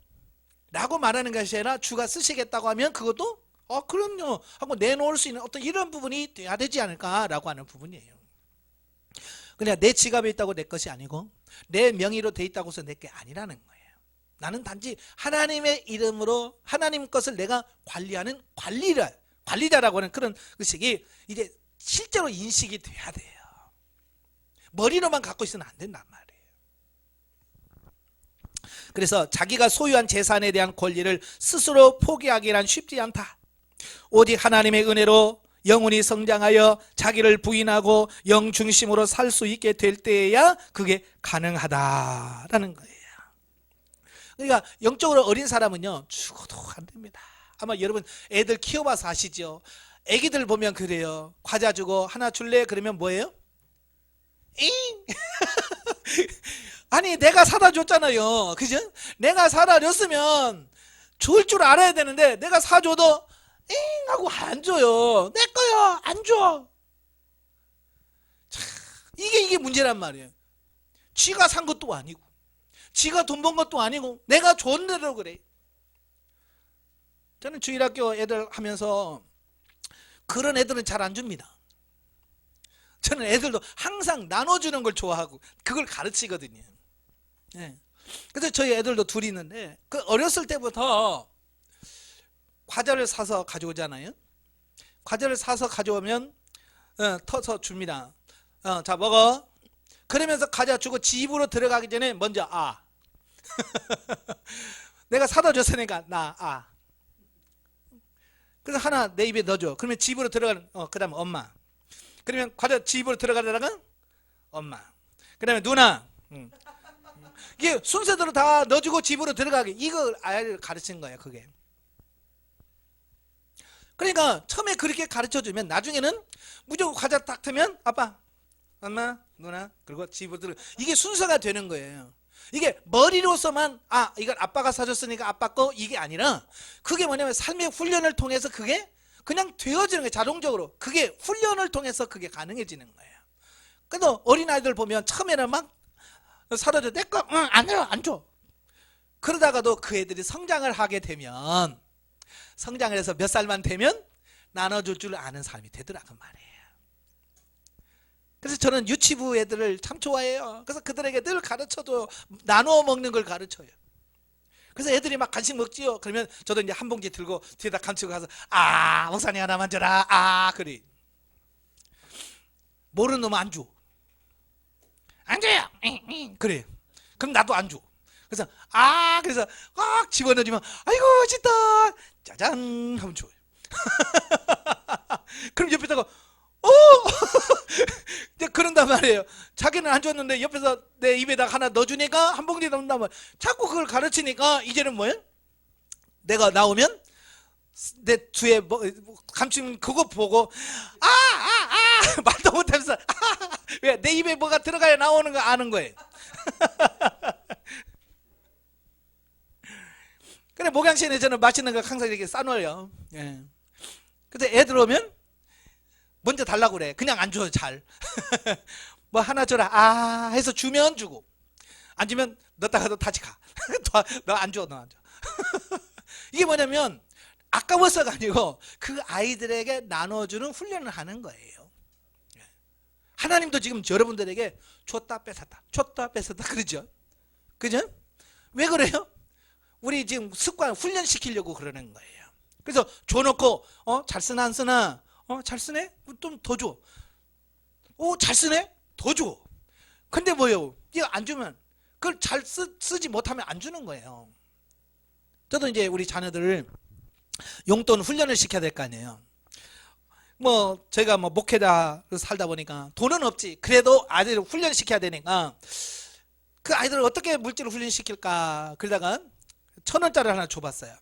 라고 말하는 것이 아니라 주가 쓰시겠다고 하면 그것도 그럼요 하고 내놓을 수 있는 어떤 이런 부분이 돼야 되지 않을까 라고 하는 부분이에요. 그냥 내 지갑에 있다고 내 것이 아니고 내 명의로 돼 있다고 해서 내 게 아니라는 거예요. 나는 단지 하나님의 이름으로 하나님 것을 내가 관리하는 관리자라고 하는 그런 의식이 이제 실제로 인식이 돼야 돼요. 머리로만 갖고 있으면 안 된단 말이에요. 그래서 자기가 소유한 재산에 대한 권리를 스스로 포기하기란 쉽지 않다. 오직 하나님의 은혜로 영혼이 성장하여 자기를 부인하고 영 중심으로 살 수 있게 될 때에야 그게 가능하다라는 거예요. 그러니까 영적으로 어린 사람은요 죽어도 안 됩니다. 아마 여러분 애들 키워봐서 아시죠? 애기들 보면 그래요. 과자 주고 하나 줄래? 그러면 뭐예요? 잉? 아니 내가 사다 줬잖아요. 그죠? 내가 사다 줬으면 줄 줄 알아야 되는데 내가 사줘도 엥 하고 안 줘요. 내 거요 안 줘. 참, 이게 문제란 말이에요. 지가 산 것도 아니고 지가 돈 번 것도 아니고 내가 줬는 대로 그래. 저는 주일학교 애들 하면서 그런 애들은 잘 안 줍니다. 저는 애들도 항상 나눠주는 걸 좋아하고 그걸 가르치거든요. 예. 그래서 저희 애들도 둘이 있는데 그 어렸을 때부터 과자를 사서 가져오잖아요. 과자를 사서 가져오면 터서 줍니다. 자 먹어. 그러면서 과자 주고 집으로 들어가기 전에 먼저 내가 사다 줬으니까 나 그래서 하나 내 입에 넣어줘. 그러면 집으로 들어가는 그 다음 엄마. 그러면 과자 집으로 들어가다가 엄마. 그 다음에 누나. 이게 순서대로 다 넣어주고 집으로 들어가게. 이걸 아이를 가르친 거예요. 그게. 그러니까 처음에 그렇게 가르쳐주면 나중에는 무조건 과자 딱 트면 아빠, 엄마, 누나 그리고 집으로 들어가. 이게 순서가 되는 거예요. 이게 머리로서만 이건 아빠가 사줬으니까 아빠 거 이게 아니라 그게 뭐냐면 삶의 훈련을 통해서 그게 그냥 되어지는 거예요. 자동적으로. 그게 훈련을 통해서 그게 가능해지는 거예요. 그래도 어린아이들 보면 처음에는 막 사다 줘. 내 거 안 줘. 안 줘. 그러다가도 그 애들이 성장을 하게 되면 성장을 해서 몇 살만 되면 나눠줄 줄 아는 사람이 되더라고 말이에요. 그래서 저는 유치부 애들을 참 좋아해요. 그래서 그들에게 늘 가르쳐도 나누어 먹는 걸 가르쳐요. 그래서 애들이 막 간식 먹지요. 그러면 저도 이제 한 봉지 들고 뒤에다 감추고 가서 목사님 하나만 줘라. 그래. 모르는 놈은 안 줘. 안 줘요. 그래. 그럼 나도 안 줘. 그래서 그래서 확 집어넣으면 아이고 진짜 짜잔 하면 줘요. 그럼 옆에다가 이제 그런단 말이에요. 자기는 안 줬는데 옆에서 내 입에다 하나 넣어주니까 한 봉지 넣는다면 자꾸 그걸 가르치니까 이제는 뭐예요? 내가 나오면 내 뒤에 감추면 그거 보고 말도 못하면서 왜 내 입에 뭐가 들어가야 나오는 거 아는 거예요. 그래 목양신에 저는 맛있는 거 항상 이렇게 싸놓아요. 예. 근데 애들 오면 먼저 달라고 그래. 그냥 안 줘요. 잘. 뭐 하나 줘라. 해서 주면 주고 안 주면 넣다가도 다시 가. 너 안 줘. 너 안 줘. 이게 뭐냐면 아까워서가 아니고 그 아이들에게 나눠주는 훈련을 하는 거예요. 하나님도 지금 여러분들에게 줬다 뺏었다 줬다 뺏었다 그러죠. 그죠? 왜 그래요? 우리 지금 습관 훈련시키려고 그러는 거예요. 그래서 줘놓고 잘 쓰나 안 쓰나 잘 쓰네? 좀 더 줘. 잘 쓰네? 더 줘. 근데 뭐요? 이거 안 주면 그걸 잘 쓰지 못하면 안 주는 거예요. 저도 이제 우리 자녀들을 용돈 훈련을 시켜야 될 거 아니에요. 저희가 목회자로 살다 보니까 돈은 없지. 그래도 아이들을 훈련시켜야 되니까 그 아이들을 어떻게 물질을 훈련시킬까 그러다가 1,000원짜리 하나 줘봤어요.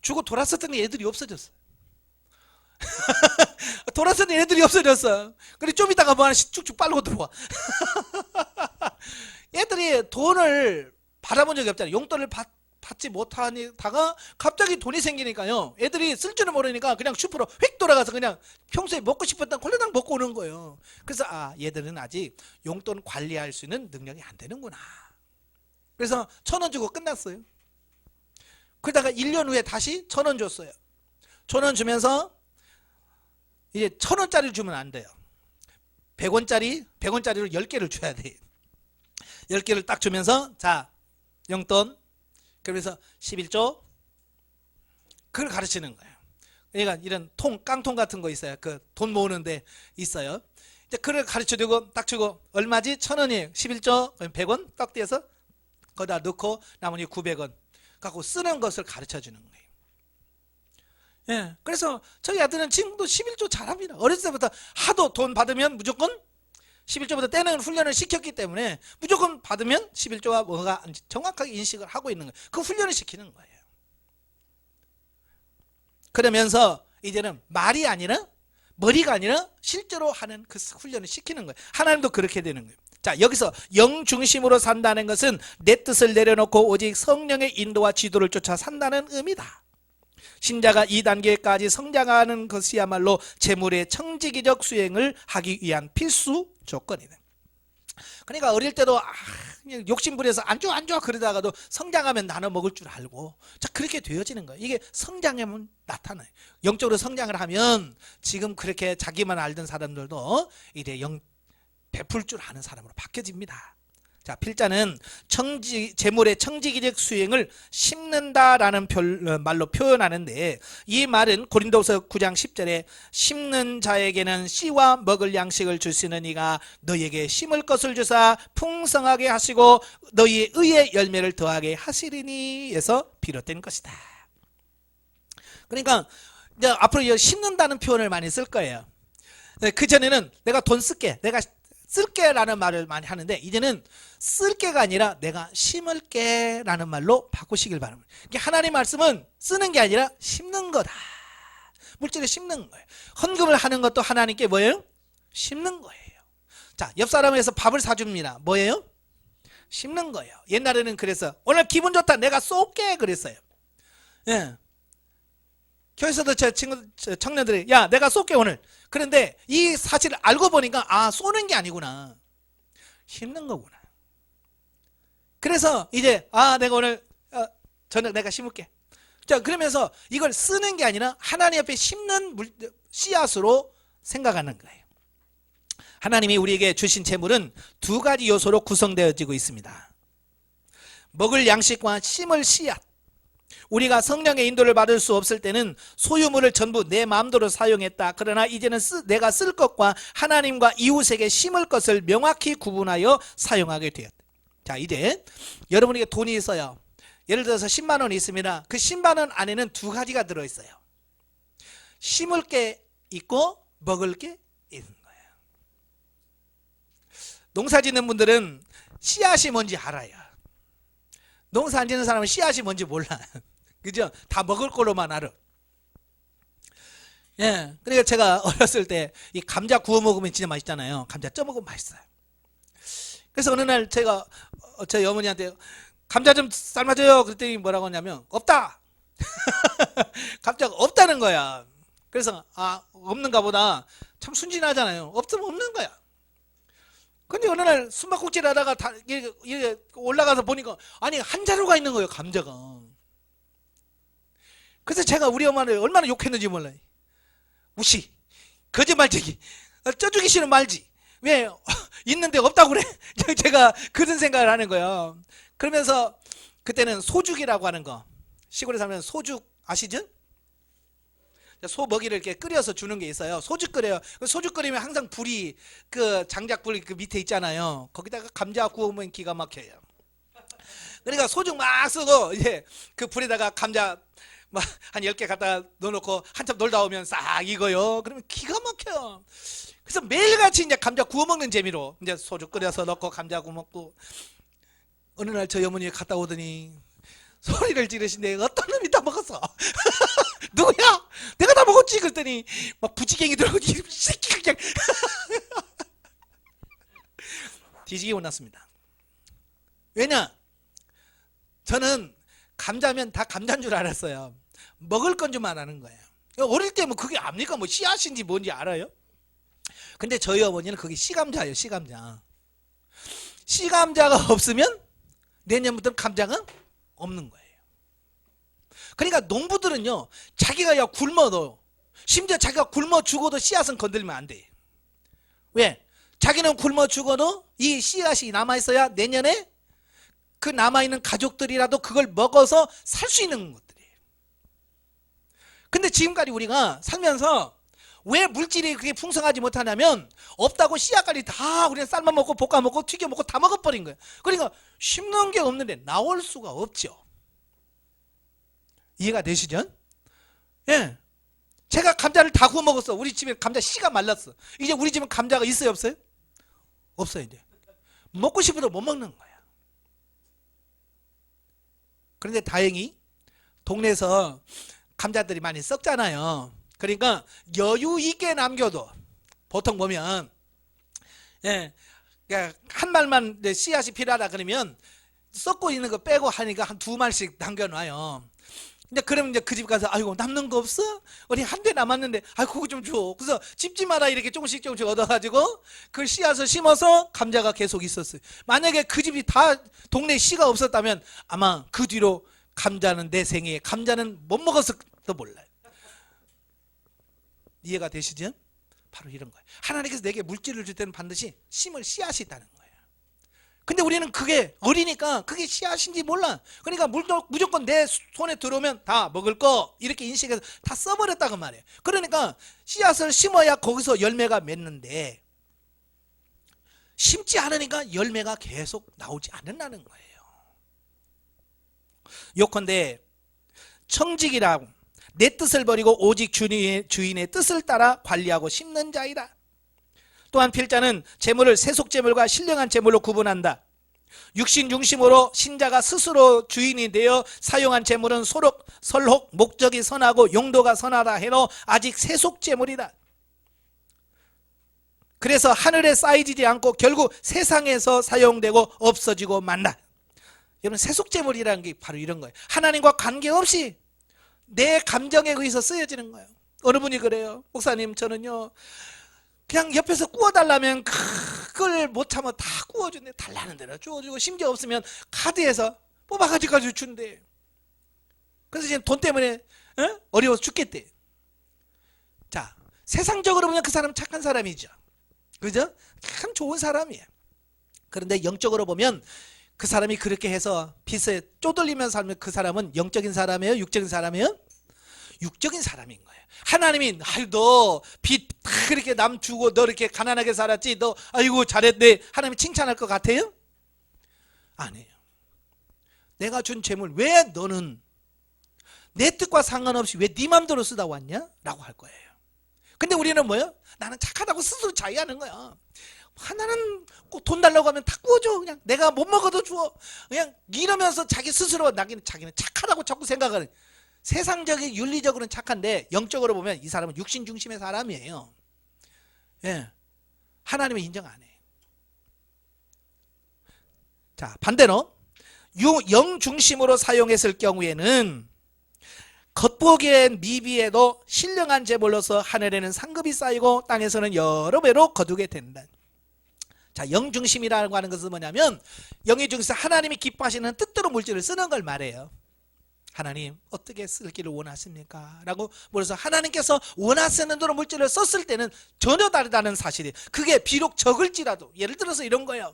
주고 돌았었더니 애들이 없어졌어요. 돌았더니 애들이 없어졌어. 그리고 좀 이따가 뭐 하나씩 쭉쭉 빨고 들어와. 애들이 돈을 받아본 적이 없잖아요. 용돈을 받지 못하다가 갑자기 돈이 생기니까요. 애들이 쓸 줄은 모르니까 그냥 슈퍼로 휙 돌아가서 그냥 평소에 먹고 싶었던 콜라당 먹고 오는 거예요. 그래서 얘들은 아직 용돈 관리할 수 있는 능력이 안 되는구나. 그래서 1,000원 주고 끝났어요. 그러다가 1년 후에 다시 1,000원 줬어요. 1,000원 주면서 이제 1,000원짜리 주면 안 돼요. 100원짜리로 10개를 줘야 돼요. 10개를 딱 주면서 자 용돈 그러면서 11조 그걸 가르치는 거예요. 그러니까 이런 깡통 같은 거 있어요. 그 돈 모으는데 있어요. 이제 그걸 가르쳐주고 딱 주고 얼마지? 1,000원이에요. 11조 100원 딱 떼서 거기다 넣고 나머지 900원 갖고 쓰는 것을 가르쳐주는 거예요. 예, 그래서 저희 아들은 지금도 11조 잘합니다. 어렸을 때부터 하도 돈 받으면 무조건 11조부터 떼는 훈련을 시켰기 때문에 무조건 받으면 11조가 뭐가 정확하게 인식을 하고 있는 거예요. 그 훈련을 시키는 거예요. 그러면서 이제는 말이 아니라 머리가 아니라 실제로 하는 그 훈련을 시키는 거예요. 하나님도 그렇게 되는 거예요. 자, 여기서 영 중심으로 산다는 것은 내 뜻을 내려놓고 오직 성령의 인도와 지도를 쫓아 산다는 의미다. 신자가 이 단계까지 성장하는 것이야말로 재물의 청지기적 수행을 하기 위한 필수 조건이다. 그러니까 어릴 때도 욕심부려서 안 좋아 그러다가도 성장하면 나눠 먹을 줄 알고, 자, 그렇게 되어지는 거예요. 이게 성장하면 나타나요. 영적으로 성장을 하면 지금 그렇게 자기만 알던 사람들도 이제 베풀 줄 아는 사람으로 바뀌어집니다. 자, 필자는 재물의 청지기적 수행을 심는다라는 말로 표현하는데, 이 말은 고린도서 9장 10절에 심는 자에게는 씨와 먹을 양식을 주시는 이가 너희에게 심을 것을 주사 풍성하게 하시고 너희의 의의 열매를 더하게 하시리니 에서 비롯된 것이다. 그러니까 이제 앞으로 심는다는 표현을 많이 쓸 거예요. 그전에는 내가 돈 쓸게, 내가 쓸게 라는 말을 많이 하는데, 이제는 쓸게가 아니라 내가 심을게 라는 말로 바꾸시길 바랍니다. 하나님 말씀은 쓰는 게 아니라 심는 거다. 물질을 심는 거예요. 헌금을 하는 것도 하나님께 뭐예요? 심는 거예요. 자, 옆 사람에서 밥을 사줍니다. 뭐예요? 심는 거예요. 옛날에는 그래서 오늘 기분 좋다, 내가 쏠게 그랬어요. 예. 교회에서도 제 친구 청년들이 야, 내가 쏠게 오늘. 그런데 이 사실을 알고 보니까 아, 쏘는 게 아니구나, 심는 거구나. 그래서 이제 내가 오늘 저녁 내가 심을게. 자, 그러면서 이걸 쓰는 게 아니라 하나님 앞에 심는 씨앗으로 생각하는 거예요. 하나님이 우리에게 주신 재물은 두 가지 요소로 구성되어지고 있습니다. 먹을 양식과 심을 씨앗. 우리가 성령의 인도를 받을 수 없을 때는 소유물을 전부 내 마음대로 사용했다. 그러나 이제는 내가 쓸 것과 하나님과 이웃에게 심을 것을 명확히 구분하여 사용하게 되었다. 자, 이제 여러분에게 돈이 있어요. 예를 들어서 10만 원이 있습니다. 그 10만 원 안에는 두 가지가 들어있어요. 심을 게 있고 먹을 게 있는 거예요. 농사 짓는 분들은 씨앗이 뭔지 알아요. 농사 안 짓는 사람은 씨앗이 뭔지 몰라. 그죠? 다 먹을 걸로만 알아. 예. 그러니까 제가 어렸을 때 이 감자 구워 먹으면 진짜 맛있잖아요. 감자 쪄 먹으면 맛있어요. 그래서 어느 날 제가 저희 어머니한테 감자 좀 삶아줘요 그랬더니 뭐라고 하냐면 없다. 감자가 없다는 거야. 그래서 없는가 보다. 참 순진하잖아요. 없으면 없는 거야. 근데 어느 날 숨바꼭질 하다가 이게 올라가서 보니까 아니 한 자루가 있는 거예요, 감자가. 그래서 제가 우리 엄마를 얼마나 욕했는지 몰라요. 무시, 거짓말쟁이, 쪄주기 싫으면 말지, 왜 있는데 없다고 그래? 제가 그런 생각을 하는 거예요. 그러면서 그때는 소죽이라고 하는 거, 시골에 살면 소죽 아시죠? 소 먹이를 이렇게 끓여서 주는 게 있어요. 소죽 끓여요. 소죽 끓이면 항상 불이 그 장작불 그 밑에 있잖아요. 거기다가 감자 구우면 기가 막혀요. 그러니까 소죽 막 쓰고 이제 그 불에다가 감자 막 한 10개 갖다 넣어놓고 한참 놀다 오면 싹 익어요. 그러면 기가 막혀요. 그래서 매일같이 이제 감자 구워 먹는 재미로 이제 소죽 끓여서 넣고 감자 구워 먹고, 어느 날 저희 어머니가 갔다 오더니 소리를 지르신데 어떤 놈이 다 먹었어. 누구야? 내가 다 먹었지. 그랬더니 막 부지갱이 들어오고 이 새끼 그냥 뒤지게 혼났습니다. 왜냐? 저는 감자면 다 감자인 줄 알았어요. 먹을 건 줄 아는 거예요. 어릴 때 뭐 그게 압니까? 뭐 씨앗인지 뭔지 알아요? 근데 저희 어머니는 그게 씨감자예요. 씨감자. 씨감자가 없으면 내년부터는 감자가 없는 거예요. 그러니까 농부들은요, 자기가 굶어도, 심지어 자기가 굶어 죽어도 씨앗은 건들면 안 돼. 왜? 자기는 굶어 죽어도 이 씨앗이 남아있어야 내년에 그 남아있는 가족들이라도 그걸 먹어서 살 수 있는 것들이에요. 근데 지금까지 우리가 살면서 왜 물질이 그렇게 풍성하지 못하냐면, 없다고 씨앗까지 다 우리는 삶아 먹고 볶아 먹고 튀겨 먹고 다 먹어버린 거예요. 그러니까 심는 게 없는데 나올 수가 없죠. 이해가 되시죠? 예. 제가 감자를 다 구워 먹었어. 우리 집에 감자 씨가 말랐어. 이제 우리 집은 감자가 있어요, 없어요? 없어요. 이제 먹고 싶어도 못 먹는 거야. 그런데 다행히 동네에서 감자들이 많이 썩잖아요. 그러니까 여유 있게 남겨도 보통 보면 그러니까 한 말만 이제 씨앗이 필요하다 그러면 썩고 있는 거 빼고 하니까 한 2말씩 남겨놔요. 근데 그러면 이제 그 집 가서 아이고 남는 거 없어? 우리 한 대 남았는데 아이고 그거 좀 줘. 그래서 집집마다 이렇게 조금씩 얻어가지고 그 씨앗을 심어서 감자가 계속 있었어요. 만약에 그 집이 다 동네에 씨가 없었다면 아마 그 뒤로 감자는 내 생에 감자는 못 먹었을지도 몰라요. 이해가 되시죠? 바로 이런 거예요. 하나님께서 내게 물질을 줄 때는 반드시 심을 씨앗이 있다는 거예요. 근데 우리는 그게 어리니까 그게 씨앗인지 몰라. 그러니까 무조건 내 손에 들어오면 다 먹을 거 이렇게 인식해서 다 써버렸다고 말이에요. 그러니까 씨앗을 심어야 거기서 열매가 맺는데 심지 않으니까 열매가 계속 나오지 않는다는 거예요. 요컨대 청직이라고 내 뜻을 버리고 오직 주인의 뜻을 따라 관리하고 심는 자이다. 또한 필자는 재물을 세속재물과 신령한 재물로 구분한다. 육신 중심으로 신자가 스스로 주인이 되어 사용한 재물은 설혹 목적이 선하고 용도가 선하다 해도 아직 세속재물이다. 그래서 하늘에 쌓이지 않고 결국 세상에서 사용되고 없어지고 만다. 여러분 세속재물이라는 게 바로 이런 거예요. 하나님과 관계없이 내 감정에 의해서 쓰여지는 거예요. 어느 분이 그래요. 목사님 저는요 그냥 옆에서 구워달라면 그걸 못 참아 다 구워준대. 달라는 대로 주어주고 심지어 없으면 카드에서 뽑아가지고 준대. 그래서 지금 돈 때문에 어려워서 죽겠대. 자, 세상적으로 보면 그 사람은 착한 사람이죠. 그죠? 참 좋은 사람이에요. 그런데 영적으로 보면 그 사람이 그렇게 해서 빚에 쪼들리면서 살면 그 사람은 영적인 사람이에요? 육적인 사람이에요? 육적인 사람인 거예요. 하나님이 아유 너 빚 그렇게 남 주고 너 이렇게 가난하게 살았지 너 아이고 잘했네 하나님이 칭찬할 것 같아요? 아니에요. 내가 준 재물 왜 너는 내 뜻과 상관없이 왜 네 맘대로 쓰다 왔냐? 라고 할 거예요. 근데 우리는 뭐예요? 나는 착하다고 스스로 자위하는 거야. 하나는 꼭 돈 달라고 하면 다 구워줘. 그냥 내가 못 먹어도 줘. 그냥 이러면서 자기 스스로 자기는 착하다고 자꾸 생각하는. 세상적인 윤리적으로는 착한데 영적으로 보면 이 사람은 육신 중심의 사람이에요. 예, 하나님은 인정 안 해요. 자, 반대로 영 중심으로 사용했을 경우에는 겉보기엔 미비해도 신령한 재물로서 하늘에는 상급이 쌓이고 땅에서는 여러 배로 거두게 된다. 자, 영 중심이라고 하는 것은 뭐냐면 영의 중심 하나님이 기뻐하시는 뜻대로 물질을 쓰는 걸 말해요. 하나님 어떻게 쓸기를 원하십니까? 라고 물어서 하나님께서 원하시는 대로 물질을 썼을 때는 전혀 다르다는 사실이 그게 비록 적을지라도 예를 들어서 이런 거예요.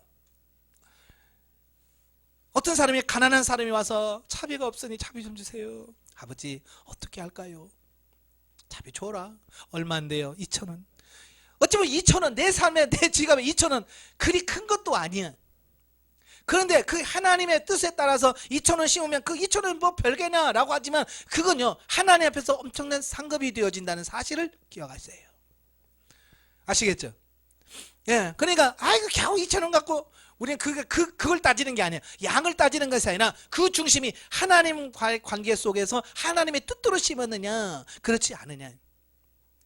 어떤 사람이 가난한 사람이 와서 차비가 없으니 차비 좀 주세요. 아버지 어떻게 할까요? 차비 줘라. 얼마인데요? 2,000원. 어쩌면 2,000원 내 삶에 내 지갑에 2,000원 그리 큰 것도 아니야. 그런데 그 하나님의 뜻에 따라서 2,000원 심으면 그 2,000원 뭐 별개냐 라고 하지만 그건요 하나님 앞에서 엄청난 상급이 되어진다는 사실을 기억하세요. 아시겠죠? 예, 그러니까 아이고 겨우 2,000원 갖고 우리는 그걸 따지는 게 아니에요. 양을 따지는 것이 아니라 그 중심이 하나님과의 관계 속에서 하나님의 뜻대로 심었느냐 그렇지 않느냐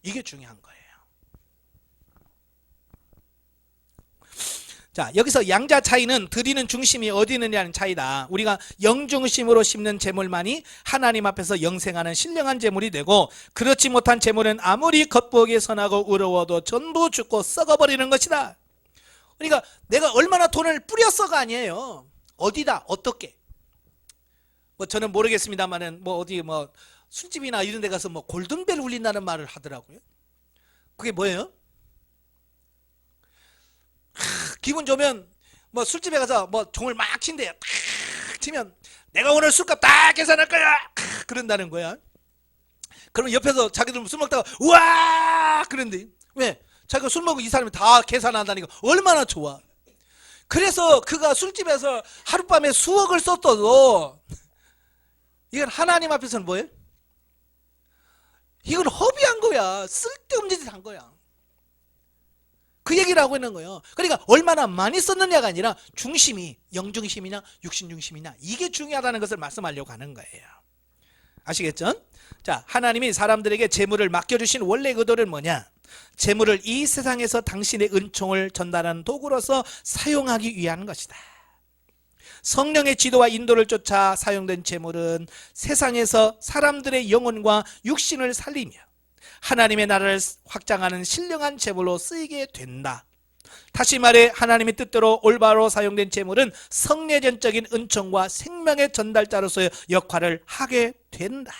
이게 중요한 거예요. 자, 여기서 양자 차이는 드리는 중심이 어디 있느냐는 차이다. 우리가 영중심으로 심는 재물만이 하나님 앞에서 영생하는 신령한 재물이 되고 그렇지 못한 재물은 아무리 겉보기에 선하고 의로워도 전부 죽고 썩어버리는 것이다. 그러니까 내가 얼마나 돈을 뿌렸어가 아니에요. 어디다 어떻게 뭐 저는 모르겠습니다만은 뭐 어디 뭐 술집이나 이런 데 가서 뭐 골든벨 울린다는 말을 하더라고요. 그게 뭐예요? 기분 좋으면 뭐 술집에 가서 뭐 종을 막 친대요. 치면 내가 오늘 술값 다 계산할 거야. 그런다는 거야. 그러면 옆에서 자기들 술 먹다가 우와 그런데 왜? 자기가 술 먹고 이 사람이 다 계산한다니까 얼마나 좋아. 그래서 그가 술집에서 하룻밤에 수억을 썼어도 이건 하나님 앞에서는 뭐예요? 이건 허비한 거야. 쓸데없는 짓을 한 거야. 그 얘기를 하고 있는 거예요. 그러니까 얼마나 많이 썼느냐가 아니라 중심이 영중심이냐 육신중심이냐 이게 중요하다는 것을 말씀하려고 하는 거예요. 아시겠죠? 자, 하나님이 사람들에게 재물을 맡겨주신 원래 의도는 뭐냐? 재물을 이 세상에서 당신의 은총을 전달하는 도구로서 사용하기 위한 것이다. 성령의 지도와 인도를 쫓아 사용된 재물은 세상에서 사람들의 영혼과 육신을 살리며 하나님의 나라를 확장하는 신령한 재물로 쓰이게 된다. 다시 말해 하나님의 뜻대로 올바로 사용된 재물은 성례전적인 은총과 생명의 전달자로서의 역할을 하게 된다.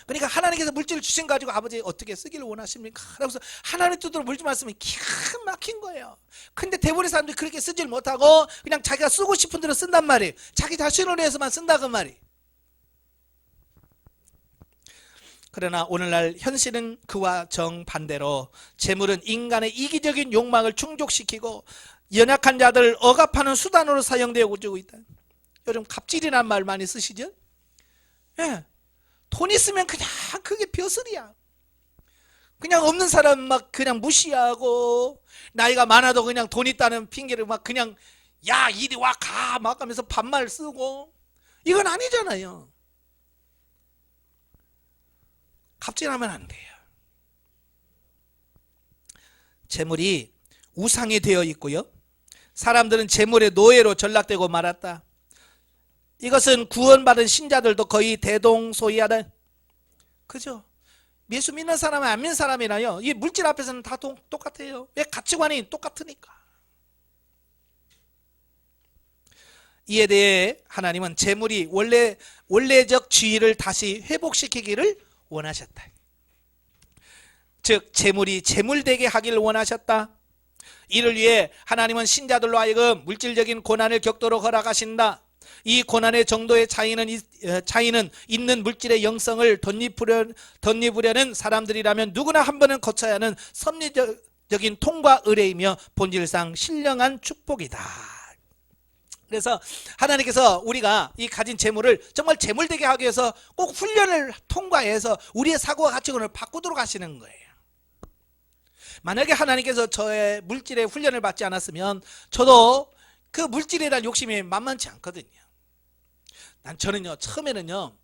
그러니까 하나님께서 물질을 주신 거 가지고 아버지 어떻게 쓰기를 원하십니까? 그래서 하나님의 뜻대로 물질 말씀이 기가 막힌 거예요. 근데 대부분의 사람들이 그렇게 쓰질 못하고 그냥 자기가 쓰고 싶은 대로 쓴단 말이에요. 자기 자신을 위해서만 쓴다 그 말이. 그러나 오늘날 현실은 그와 정반대로 재물은 인간의 이기적인 욕망을 충족시키고 연약한 자들을 억압하는 수단으로 사용되고 있다. 여러분 갑질이란 말 많이 쓰시죠? 예. 돈 있으면 그냥 그게 벼슬이야. 그냥 없는 사람 막 그냥 무시하고 나이가 많아도 그냥 돈 있다는 핑계를 막 그냥 야 이리 와 가 막 하면서 반말 쓰고 이건 아니잖아요. 갑질하면 안 돼요. 재물이 우상이 되어 있고요. 사람들은 재물의 노예로 전락되고 말았다. 이것은 구원받은 신자들도 거의 대동소이하다. 그죠? 예수 믿는 사람은 안 믿는 사람이나요. 이 물질 앞에서는 다 똑같아요. 왜? 가치관이 똑같으니까. 이에 대해 하나님은 재물이 원래적 지위를 다시 회복시키기를 원하셨다. 즉 재물이 재물되게 하기를 원하셨다. 이를 위해 하나님은 신자들로 하여금 물질적인 고난을 겪도록 허락하신다. 이 고난의 정도의 차이는 있는 물질의 영성을 덧입으려는 사람들이라면 누구나 한 번은 거쳐야 하는 섭리적인 통과 의례이며 본질상 신령한 축복이다. 그래서 하나님께서 우리가 이 가진 재물을 정말 재물되게 하기 위해서 꼭 훈련을 통과해서 우리의 사고와 가치관을 바꾸도록 하시는 거예요. 만약에 하나님께서 저의 물질의 훈련을 받지 않았으면 저도 그 물질에 대한 욕심이 만만치 않거든요. 저는요 처음에는요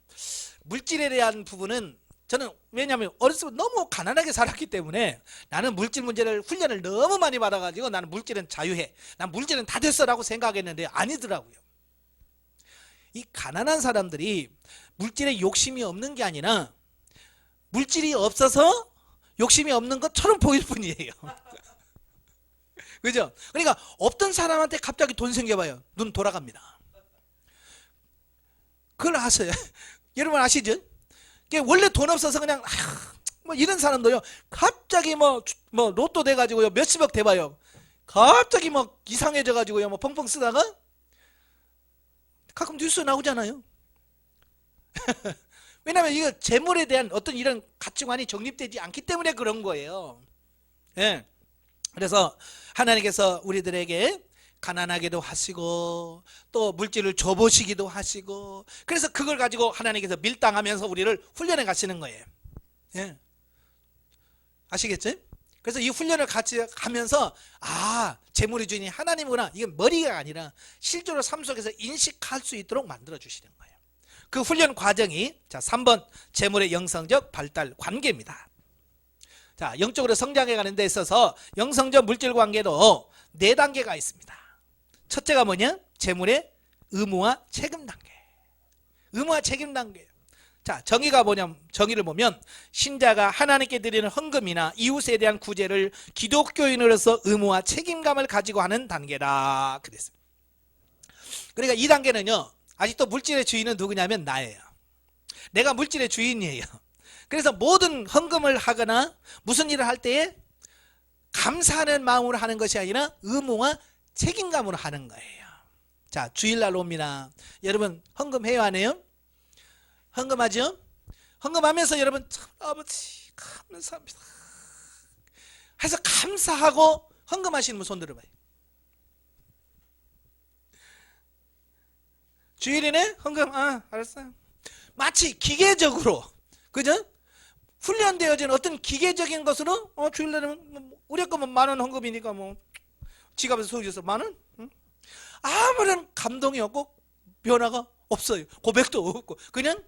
물질에 대한 부분은 저는 왜냐하면 어렸을 때 너무 가난하게 살았기 때문에 나는 물질 문제를 훈련을 너무 많이 받아가지고 나는 물질은 자유해, 난 물질은 다 됐어 라고 생각했는데 아니더라고요. 이 가난한 사람들이 물질에 욕심이 없는 게 아니라 물질이 없어서 욕심이 없는 것처럼 보일 뿐이에요. 그죠? 그러니까 없던 사람한테 갑자기 돈 생겨봐요. 눈 돌아갑니다. 그걸 아세요? 여러분 아시죠? 원래 돈 없어서 그냥 뭐 이런 사람도요 갑자기 뭐 로또 돼가지고요 몇십억 돼봐요. 갑자기 뭐 이상해져가지고요 뭐 펑펑 쓰다가 가끔 뉴스 나오잖아요. 왜냐하면 이거 재물에 대한 어떤 이런 가치관이 정립되지 않기 때문에 그런 거예요. 예. 그래서 하나님께서 우리들에게 가난하게도 하시고 또 물질을 줘보시기도 하시고 그래서 그걸 가지고 하나님께서 밀당하면서 우리를 훈련해 가시는 거예요. 예. 아시겠죠? 그래서 이 훈련을 같이 가면서 재물의 주인이 하나님이구나, 이건 머리가 아니라 실제로 삶 속에서 인식할 수 있도록 만들어 주시는 거예요. 그 훈련 과정이 3번 재물의 영성적 발달 관계입니다. 자, 영적으로 성장해 가는 데 있어서 영성적 물질 관계도 4단계가 있습니다. 첫째가 뭐냐? 재물의 의무와 책임 단계. 의무와 책임 단계. 자, 정의를 보면 신자가 하나님께 드리는 헌금이나 이웃에 대한 구제를 기독교인으로서 의무와 책임감을 가지고 하는 단계다. 그랬습니다. 그러니까 이 단계는요, 아직도 물질의 주인은 누구냐면 나예요. 내가 물질의 주인이에요. 그래서 모든 헌금을 하거나 무슨 일을 할 때에 감사하는 마음으로 하는 것이 아니라 의무와 책임감으로 하는 거예요. 자, 주일날 옵니다. 여러분 헌금해요 안 해요? 헌금하죠? 헌금하면서 여러분 참 아버지 감사합니다 해서 감사하고 헌금하시는 분 손 들어봐요. 주일이네? 헌금 알았어요. 마치 기계적으로, 그죠? 훈련되어진 어떤 기계적인 것으로 주일날은 우리 거면 10,000원 헌금이니까 뭐 지갑에서 속여서 10,000원? 응? 아무런 감동이 없고 변화가 없어요. 고백도 없고 그냥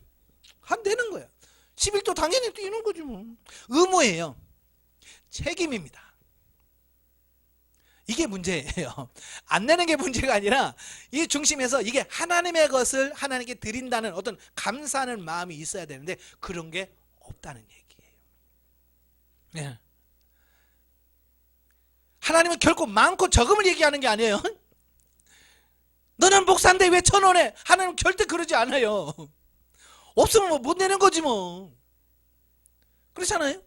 안 되는 거야. 11조 당연히 뛰는 거지 뭐. 의무예요. 책임입니다. 이게 문제예요. 안 내는 게 문제가 아니라 이 중심에서 이게 하나님의 것을 하나님께 드린다는 어떤 감사하는 마음이 있어야 되는데 그런 게 없다는 얘기예요. 네. 하나님은 결코 많고 적음을 얘기하는 게 아니에요. 너는 목사인데 왜 1,000원에? 하나님은 절대 그러지 않아요. 없으면 뭐 못 내는 거지 뭐. 그렇잖아요.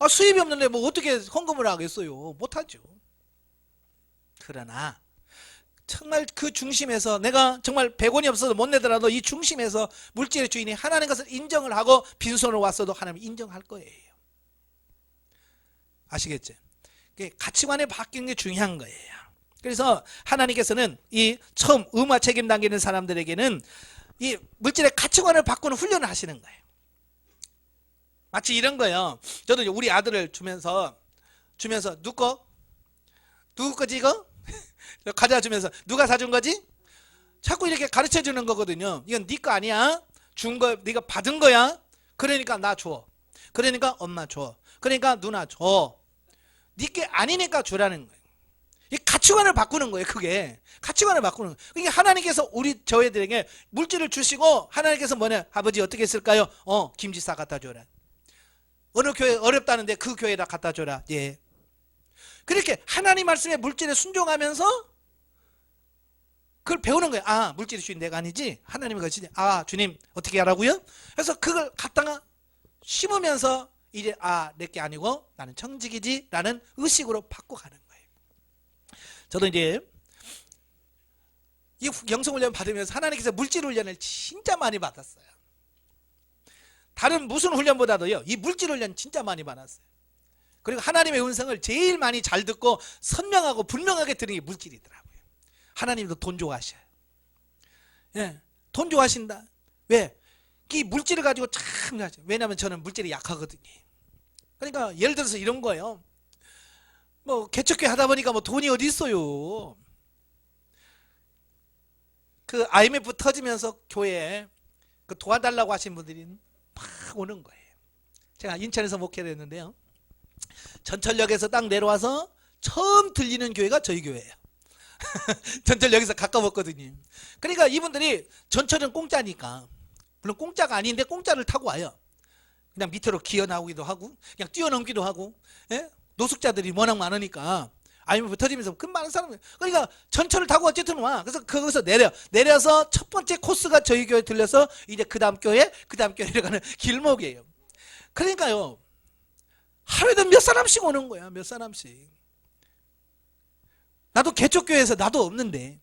수입이 없는데 뭐 어떻게 헌금을 하겠어요? 못하죠. 그러나 정말 그 중심에서 내가 정말 100원이 없어도 못 내더라도 이 중심에서 물질의 주인이 하나님 것을 인정을 하고 빈손으로 왔어도 하나님 인정할 거예요. 아시겠죠? 가치관이 바뀌는 게 중요한 거예요. 그래서 하나님께서는 이 처음 의무와 책임 당기는 사람들에게는 이 물질의 가치관을 바꾸는 훈련을 하시는 거예요. 마치 이런 거예요. 저도 우리 아들을 주면서 누구 거지 이거? 과자 주면서 누가 사준 거지? 자꾸 이렇게 가르쳐 주는 거거든요. 이건 네 거 아니야. 준 거 네가 받은 거야. 그러니까 나 줘. 그러니까 엄마 줘. 그러니까 누나 줘. 네 게 아니니까 주라는 거예요. 이 가치관을 바꾸는 거예요. 그게 가치관을 바꾸는 거예요. 그러니까 하나님께서 저희들에게 물질을 주시고 하나님께서 뭐냐? 아버지 어떻게 쓸까요? 김치 싸 갖다 줘라. 어느 교회 어렵다는데 그 교회에다 갖다 줘라. 예. 그렇게 하나님 말씀에 물질에 순종하면서 그걸 배우는 거예요. 물질의 주인 내가 아니지 하나님의 것이지. 주님 어떻게 하라고요? 그래서 그걸 갖다가 심으면서 이제 내게 아니고 나는 청직이지 라는 의식으로 바꿔가는 거예요. 저도 이제 이 영성훈련 받으면서 하나님께서 물질 훈련을 진짜 많이 받았어요. 다른 무슨 훈련보다도요 이 물질 훈련 진짜 많이 받았어요. 그리고 하나님의 음성을 제일 많이 잘 듣고 선명하고 분명하게 들은 게 물질이더라고요. 하나님도 돈 좋아하셔요. 예, 돈 좋아하신다. 왜? 이 물질을 가지고 참 왜냐하면 저는 물질이 약하거든요. 그러니까 예를 들어서 이런 거예요. 뭐 개척교회 하다 보니까 뭐 돈이 어디 있어요. 그 IMF 터지면서 교회에 그 도와달라고 하신 분들이 막 오는 거예요. 제가 인천에서 목회를 했는데요. 전철역에서 딱 내려와서 처음 들리는 교회가 저희 교회예요. 전철역에서 가까웠거든요. 그러니까 이분들이 전철은 공짜니까 물론 공짜가 아닌데 공짜를 타고 와요. 그냥 밑으로 기어 나오기도 하고 그냥 뛰어넘기도 하고 예? 노숙자들이 워낙 많으니까 IMF 터지면서 그 많은 사람들 그러니까 전철을 타고 어쨌든 와. 그래서 거기서 내려서 첫 번째 코스가 저희 교회 들려서 이제 그 다음 교회 내려가는 길목이에요. 그러니까요 하루에도 몇 사람씩 오는 거야. 몇 사람씩. 나도 개척교회에서 나도 없는데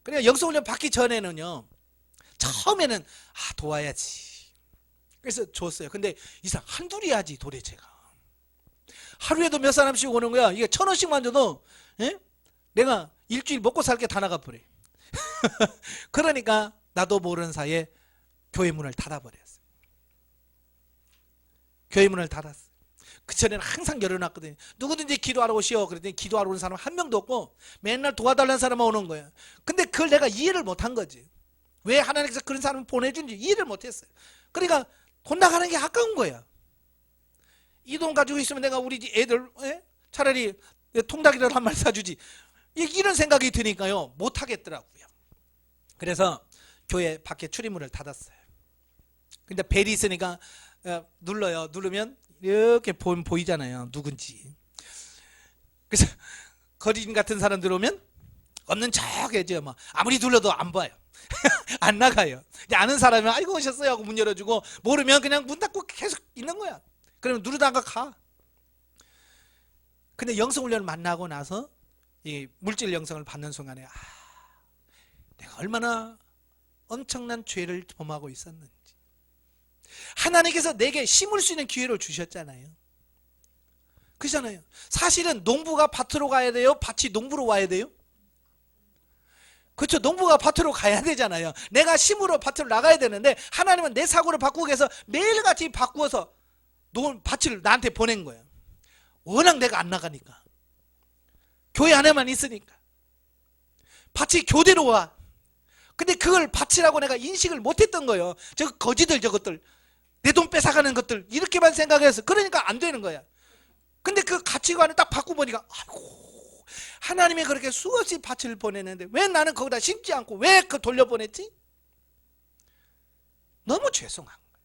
그러니까 영성훈련 받기 전에는요 처음에는 도와야지 그래서 줬어요. 근데 이 사람 한둘이 하지 도대체가 하루에도 몇 사람씩 오는 거야. 이게 1,000원씩만 줘도 내가 일주일 먹고 살 게 다 나가버려. 그러니까 나도 모르는 사이에 교회 문을 닫아버렸어요. 교회 문을 닫았어요. 그 전에는 항상 열어놨거든요. 누구든지 기도하러 오시오. 그랬더니 기도하러 오는 사람 한 명도 없고 맨날 도와달라는 사람만 오는 거예요. 근데 그걸 내가 이해를 못한 거지. 왜 하나님께서 그런 사람을 보내준지 이해를 못했어요. 그러니까 돈 나가는 게 아까운 거야. 이 돈 가지고 있으면 내가 우리 애들 차라리 통닭이라도 한 마리 사주지. 이런 생각이 드니까요 못하겠더라고요. 그래서 교회 밖에 출입문을 닫았어요. 근데 벨이 있으니까 눌러요. 누르면 이렇게 보이잖아요. 누군지. 그래서 거진 같은 사람들 오면 없는 척 해죠. 뭐 아무리 눌러도 안 봐요. 안 나가요. 아는 사람이면 아이고 오셨어요 하고 문 열어주고 모르면 그냥 문 닫고 계속 있는 거야. 그러면 누르다가 가. 근데 영성훈련을 만나고 나서 이 물질 영성을 받는 순간에 내가 얼마나 엄청난 죄를 범하고 있었는지. 하나님께서 내게 심을 수 있는 기회를 주셨잖아요. 그렇잖아요. 사실은 농부가 밭으로 가야 돼요? 밭이 농부로 와야 돼요? 그렇죠. 농부가 밭으로 가야 되잖아요. 내가 심으러 밭으로 나가야 되는데 하나님은 내 사고를 바꾸기 위해서 매일같이 바꾸어서 밭을 나한테 보낸 거예요. 워낙 내가 안 나가니까. 교회 안에만 있으니까. 밭이 교대로 와. 근데 그걸 밭이라고 내가 인식을 못했던 거예요. 저 거지들 저것들. 내 돈 뺏어가는 것들 이렇게만 생각해서 그러니까 안 되는 거야. 근데 그 가치관을 딱 바꾸고 보니까 아이고, 하나님이 그렇게 수없이 밭을 보내는데 왜 나는 거기다 심지 않고 왜 그 돌려보냈지? 너무 죄송한 거야.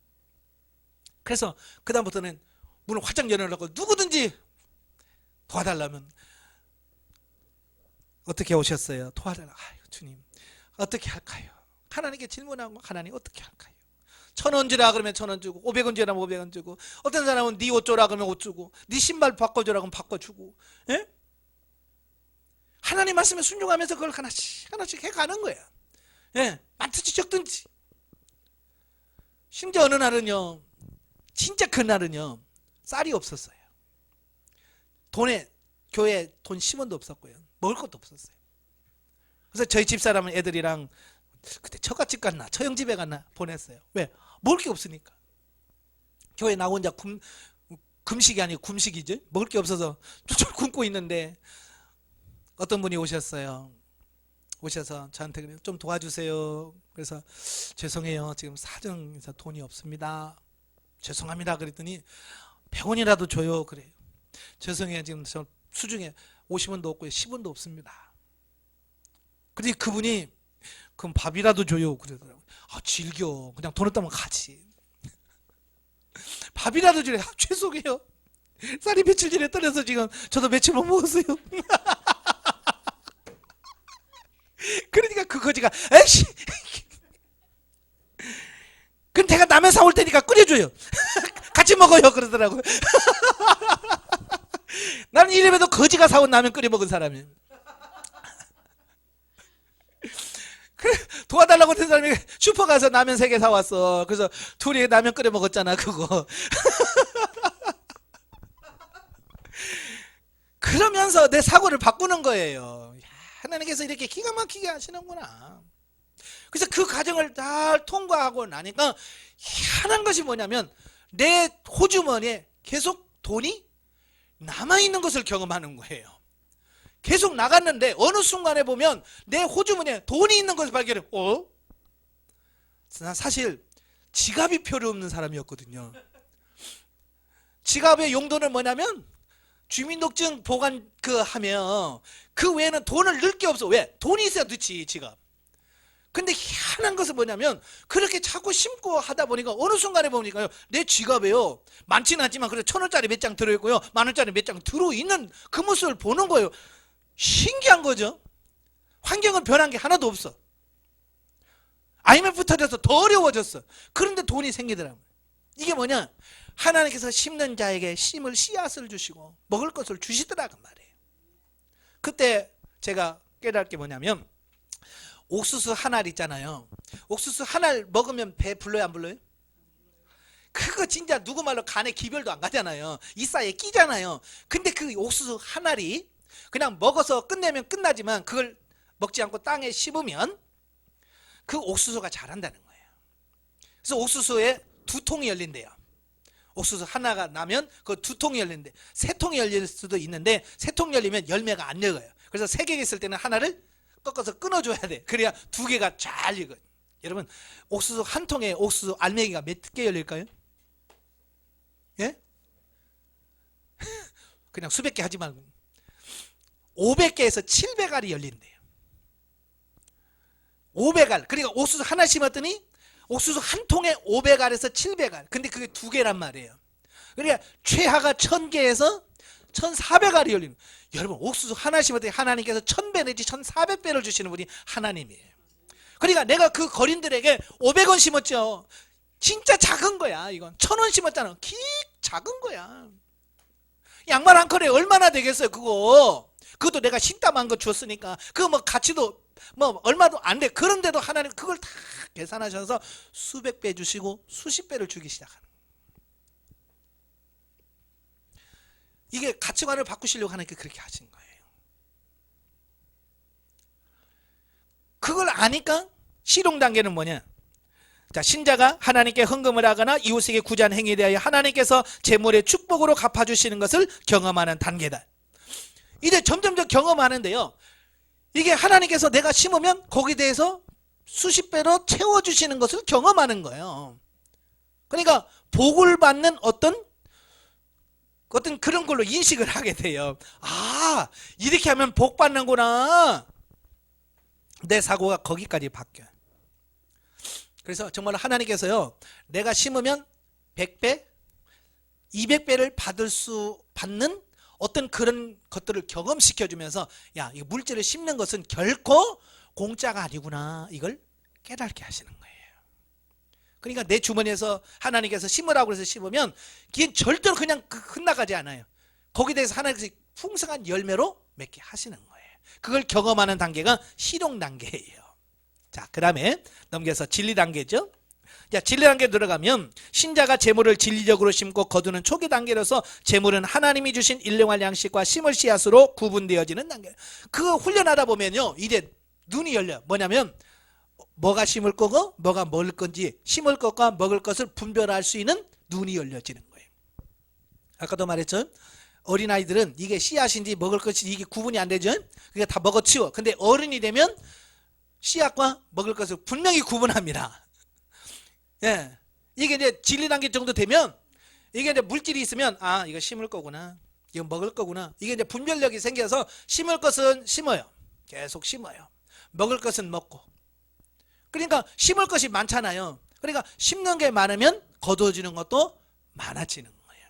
그래서 그 다음부터는 문을 활짝 열어놓고 누구든지 도와달라면 어떻게 오셨어요? 도와달라. 아유, 주님 어떻게 할까요? 하나님께 질문하고 하나님 어떻게 할까요? 1,000원 주라 그러면 1,000원 주고 500원 주라면 500원 주고 어떤 사람은 네 옷 줘라 그러면 옷 주고 네 신발 바꿔주라 그러면 바꿔주고. 예? 하나님 말씀에 순종하면서 그걸 하나씩 하나씩 해가는 거야. 예? 많든지 적든지. 심지어 어느 날은요, 진짜 그날은요 쌀이 없었어요. 교회에 돈 10원도 없었고요, 먹을 것도 없었어요. 그래서 저희 집사람은 애들이랑 그때 처갓집 갔나 처형집에 갔나 보냈어요. 왜? 먹을 게 없으니까. 교회 나 혼자 금식이 아니고 굶식이지, 먹을 게 없어서 쫄쫄 굶고 있는데 어떤 분이 오셨어요. 오셔서 저한테 그래요, 좀 도와주세요. 그래서 죄송해요, 지금 사정에서 돈이 없습니다. 죄송합니다. 그랬더니 100원이라도 줘요. 그래요. 죄송해요, 지금 저 수중에 50원도 없고요 10원도 없습니다. 그러니 그분이 그럼 밥이라도 줘요. 그러더라고요. 아, 즐겨. 그냥 돈 없다면 가지. 밥이라도 주래. 아, 죄송해요. 쌀이 며칠 전에 떨어서 지금 저도 며칠 못 먹었어요. 그러니까 그 거지가 에이씨. 그럼 내가 라면 사올 테니까 끓여줘요. 같이 먹어요. 그러더라고요. 나는 이래봬도 거지가 사온 라면 끓여 먹은 사람이에요. 도와달라고 했던 사람이 슈퍼 가서 라면 3개 사왔어. 그래서 둘이 라면 끓여 먹었잖아 그거. 그러면서 내 사고를 바꾸는 거예요. 야, 하나님께서 이렇게 기가 막히게 하시는구나. 그래서 그 과정을 잘 통과하고 나니까 희한한 것이 뭐냐면 내 호주머니에 계속 돈이 남아있는 것을 경험하는 거예요. 계속 나갔는데 어느 순간에 보면 내 호주머니에 돈이 있는 것을 발견해. 난 사실 지갑이 필요 없는 사람이었거든요. 지갑의 용도는 뭐냐면 주민등록증 보관 하면 그 외에는 돈을 넣을 게 없어. 왜? 돈이 있어야 넣지 지갑. 근데 희한한 것은 뭐냐면 그렇게 자꾸 심고 하다 보니까 어느 순간에 보니까요, 내 지갑에요 많지는 않지만 그래 1,000원짜리 몇 장 들어있고요 10,000원짜리 몇 장 들어있는 그 모습을 보는 거예요. 신기한 거죠. 환경은 변한 게 하나도 없어. IMF 터져서 더 어려워졌어. 그런데 돈이 생기더라고요. 이게 뭐냐, 하나님께서 심는 자에게 심을 씨앗을 주시고 먹을 것을 주시더라고 말이에요. 그때 제가 깨달은 게 뭐냐면, 옥수수 한 알 있잖아요. 옥수수 한 알 먹으면 배 불러요 안 불러요? 그거 진짜 누구 말로 간에 기별도 안 가잖아요. 이 사이에 끼잖아요. 근데 그 옥수수 한 알이 그냥 먹어서 끝내면 끝나지만 그걸 먹지 않고 땅에 씹으면 그 옥수수가 자란다는 거예요. 그래서 옥수수에 2통이 열린대요. 옥수수 하나가 나면 그 2통이 열리는데 3통이 열릴 수도 있는데 3통 열리면 열매가 안 익어요. 그래서 3개 있을 때는 하나를 꺾어서 끊어줘야 돼. 그래야 2개가 잘 익어요. 여러분, 옥수수 한 통에 옥수수 알맹이가 몇 개 열릴까요? 예? 그냥 수백 개 하지 말고 500개에서 700알이 열린대요. 500알. 그러니까 옥수수 하나 심었더니 옥수수 한 통에 500알에서 700알. 근데 그게 2개란 말이에요. 그러니까 최하가 1000개에서 1400알이 열리는. 여러분, 옥수수 하나 심었더니 하나님께서 1000배 내지 1400배를 주시는 분이 하나님이에요. 그러니까 내가 그 거린들에게 500원 심었죠. 진짜 작은 거야. 이건 1000원 심었잖아. 작은 거야. 양말 한 컬에 얼마나 되겠어요 그거. 그것도 내가 신땀한 거 줬으니까 그거 뭐 가치도 뭐 얼마도 안 돼. 그런데도 하나님 그걸 다 계산하셔서 수백 배 주시고 수십 배를 주기 시작하는 거예요. 이게 가치관을 바꾸시려고 하니까 그렇게 하신 거예요. 그걸 아니까 실용 단계는 뭐냐? 자, 신자가 하나님께 헌금을 하거나 이웃에게 구제한 행위에 대하여 하나님께서 재물의 축복으로 갚아주시는 것을 경험하는 단계다. 이제 점점 더 경험하는데요, 이게 하나님께서 내가 심으면 거기에 대해서 수십 배로 채워주시는 것을 경험하는 거예요. 그러니까 복을 받는 어떤 그런 걸로 인식을 하게 돼요. 아, 이렇게 하면 복 받는구나. 내 사고가 거기까지 바뀌어요. 그래서 정말 하나님께서요, 내가 심으면 100배, 200배를 받는 어떤 그런 것들을 경험시켜주면서, 야, 이 물질을 심는 것은 결코 공짜가 아니구나, 이걸 깨닫게 하시는 거예요. 그러니까 내 주머니에서 하나님께서 심으라고 해서 심으면 그게 절대로 그냥 흩나가지 않아요. 거기에 대해서 하나님께서 풍성한 열매로 맺게 하시는 거예요. 그걸 경험하는 단계가 실용 단계예요. 자, 그 다음에 넘겨서 진리 단계죠. 자, 진리 단계 들어가면 신자가 재물을 진리적으로 심고 거두는 초기 단계로서 재물은 하나님이 주신 일용할 양식과 심을 씨앗으로 구분되어지는 단계. 그거 훈련하다 보면요, 이제 눈이 열려. 뭐냐면 뭐가 심을 거고 뭐가 먹을 건지, 심을 것과 먹을 것을 분별할 수 있는 눈이 열려지는 거예요. 아까도 말했죠. 어린아이들은 이게 씨앗인지 먹을 것인지 이게 구분이 안 되죠. 그게 다 먹어치워. 근데 어른이 되면 씨앗과 먹을 것을 분명히 구분합니다. 예. 이게 이제 진리 단계 정도 되면, 이게 이제 물질이 있으면, 아, 이거 심을 거구나, 이거 먹을 거구나, 이게 이제 분별력이 생겨서 심을 것은 심어요. 계속 심어요. 먹을 것은 먹고. 그러니까 심을 것이 많잖아요. 그러니까 심는 게 많으면 거두어지는 것도 많아지는 거예요.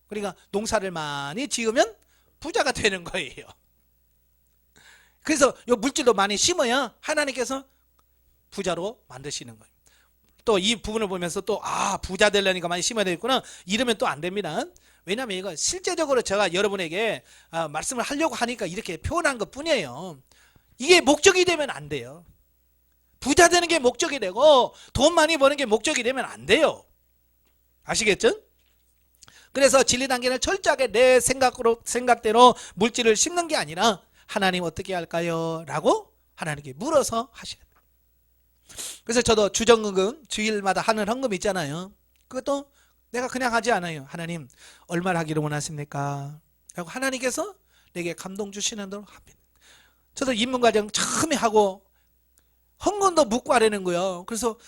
그러니까 농사를 많이 지으면 부자가 되는 거예요. 그래서 이 물질도 많이 심어야 하나님께서 부자로 만드시는 거예요. 또 이 부분을 보면서 또, 아, 부자 되려니까 많이 심어야 되겠구나, 이러면 또 안 됩니다. 왜냐하면 이거 실제적으로 제가 여러분에게 말씀을 하려고 하니까 이렇게 표현한 것 뿐이에요. 이게 목적이 되면 안 돼요. 부자 되는 게 목적이 되고 돈 많이 버는 게 목적이 되면 안 돼요. 아시겠죠? 그래서 진리 단계는 철저하게 내 생각대로 물질을 심는 게 아니라, 하나님 어떻게 할까요? 라고 하나님께 물어서 하셔야 돼요. 그래서 저도 주정헌금, 주일마다 하는 헌금 있잖아요. 그것도 내가 그냥 하지 않아요. 하나님, 얼마를 하기를 원하십니까? 라고 하나님께서 내게 감동 주시는 대로 합니다. 저도 입문과정 처음에 하고 헌금도 묻고 하려는 거예요. 그래서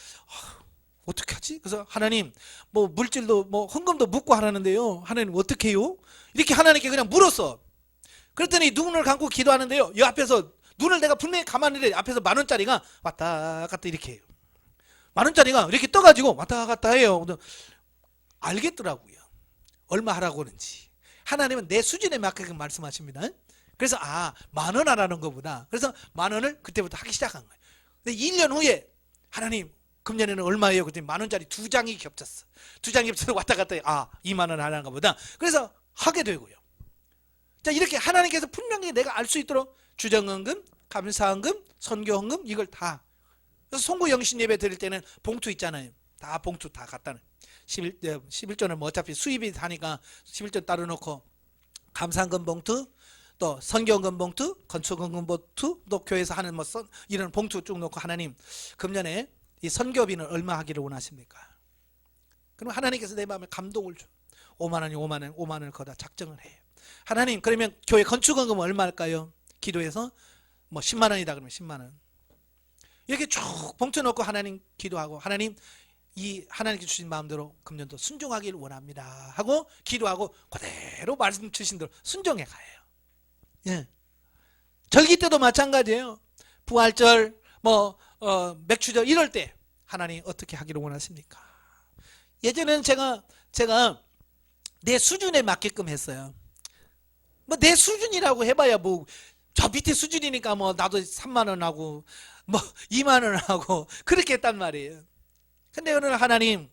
어떻게 하지? 그래서 하나님, 뭐 물질도 뭐 헌금도 묻고 하라는데요, 하나님 어떻게 해요? 이렇게 하나님께 그냥 물었어. 그랬더니 눈을 감고 기도하는데요, 이 앞에서 눈을 내가 분명히 감았는데 앞에서 10,000원짜리가 왔다 갔다 이렇게 해요. 10,000원짜리가 이렇게 떠가지고 왔다 갔다 해요. 알겠더라고요, 얼마 하라고 하는지. 하나님은 내 수준에 맞게 말씀하십니다. 그래서 10,000원 하라는 거보다, 그래서 10,000원을 그때부터 하기 시작한 거예요. 근데 1년 후에 하나님, 금년에는 얼마예요? 그랬더니 10,000원짜리 2장이 겹쳤어. 2장이 겹쳐서 왔다 갔다 해. 20,000원 하라는 것보다. 그래서 하게 되고요. 자, 이렇게 하나님께서 분명히 내가 알 수 있도록 주정헌금, 감사헌금, 선교헌금, 이걸 다. 그래서 송구 영신 예배 드릴 때는 봉투 있잖아요. 다 봉투 다 갖다 놔요. 11조는 뭐 어차피 수입이 다니까 11조 따로 놓고, 감사헌금 봉투, 또 선교헌금 봉투, 건축헌금 봉투, 또 교회에서 하는 뭐 이런 봉투 쭉 놓고, 하나님, 금년에 이 선교비는 얼마 하기를 원하십니까? 그럼 하나님께서 내 마음에 감동을 줘. 50,000원이 50,000원, 50,000원을 거다 작정을 해요. 하나님, 그러면 교회 건축헌금은 얼마 할까요? 기도해서 뭐 100,000원이다 그러면 100,000원. 이렇게 쭉 봉투 놓고 하나님 기도하고, 하나님, 이 하나님께 주신 마음대로 금년도 순종하길 원합니다 하고 기도하고, 그대로 말씀 주신 대로 순종해 가요. 예. 절기 때도 마찬가지예요. 부활절, 맥추절 이럴 때 하나님 어떻게 하기를 원하십니까? 예전에는 제가 내 수준에 맞게끔 했어요. 뭐 내 수준이라고 해봐야 뭐 저 밑에 수준이니까 뭐 나도 30,000원 하고 뭐 20,000원 하고 그렇게 했단 말이에요. 근데 오늘 하나님,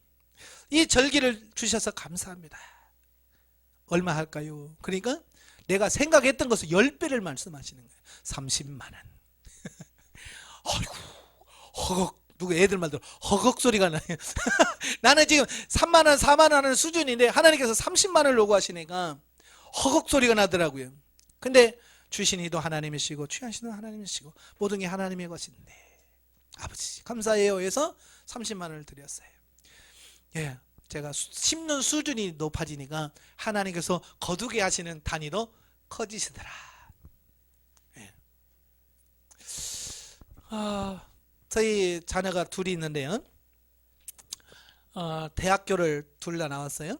이 절기를 주셔서 감사합니다. 얼마 할까요? 그러니까 내가 생각했던 것을 10배를 말씀하시는 거예요. 30만 원. 아이고, 허걱, 누구 애들 말대로 허걱 소리가 나요. 나는 지금 3만 원, 4만 원 하는 수준인데 하나님께서 30만 원을 요구하시니까 허걱 소리가 나더라고요. 근데 주신 이도 하나님이시고 취하신 이도 하나님이시고 모든 게 하나님의 것인데, 아버지 감사해요 해서 30만 원을 드렸어요. 예, 제가 심는 수준이 높아지니까 하나님께서 거두게 하시는 단위도 커지시더라. 예. 저희 자녀가 둘이 있는데요. 대학교를 둘 다 나왔어요.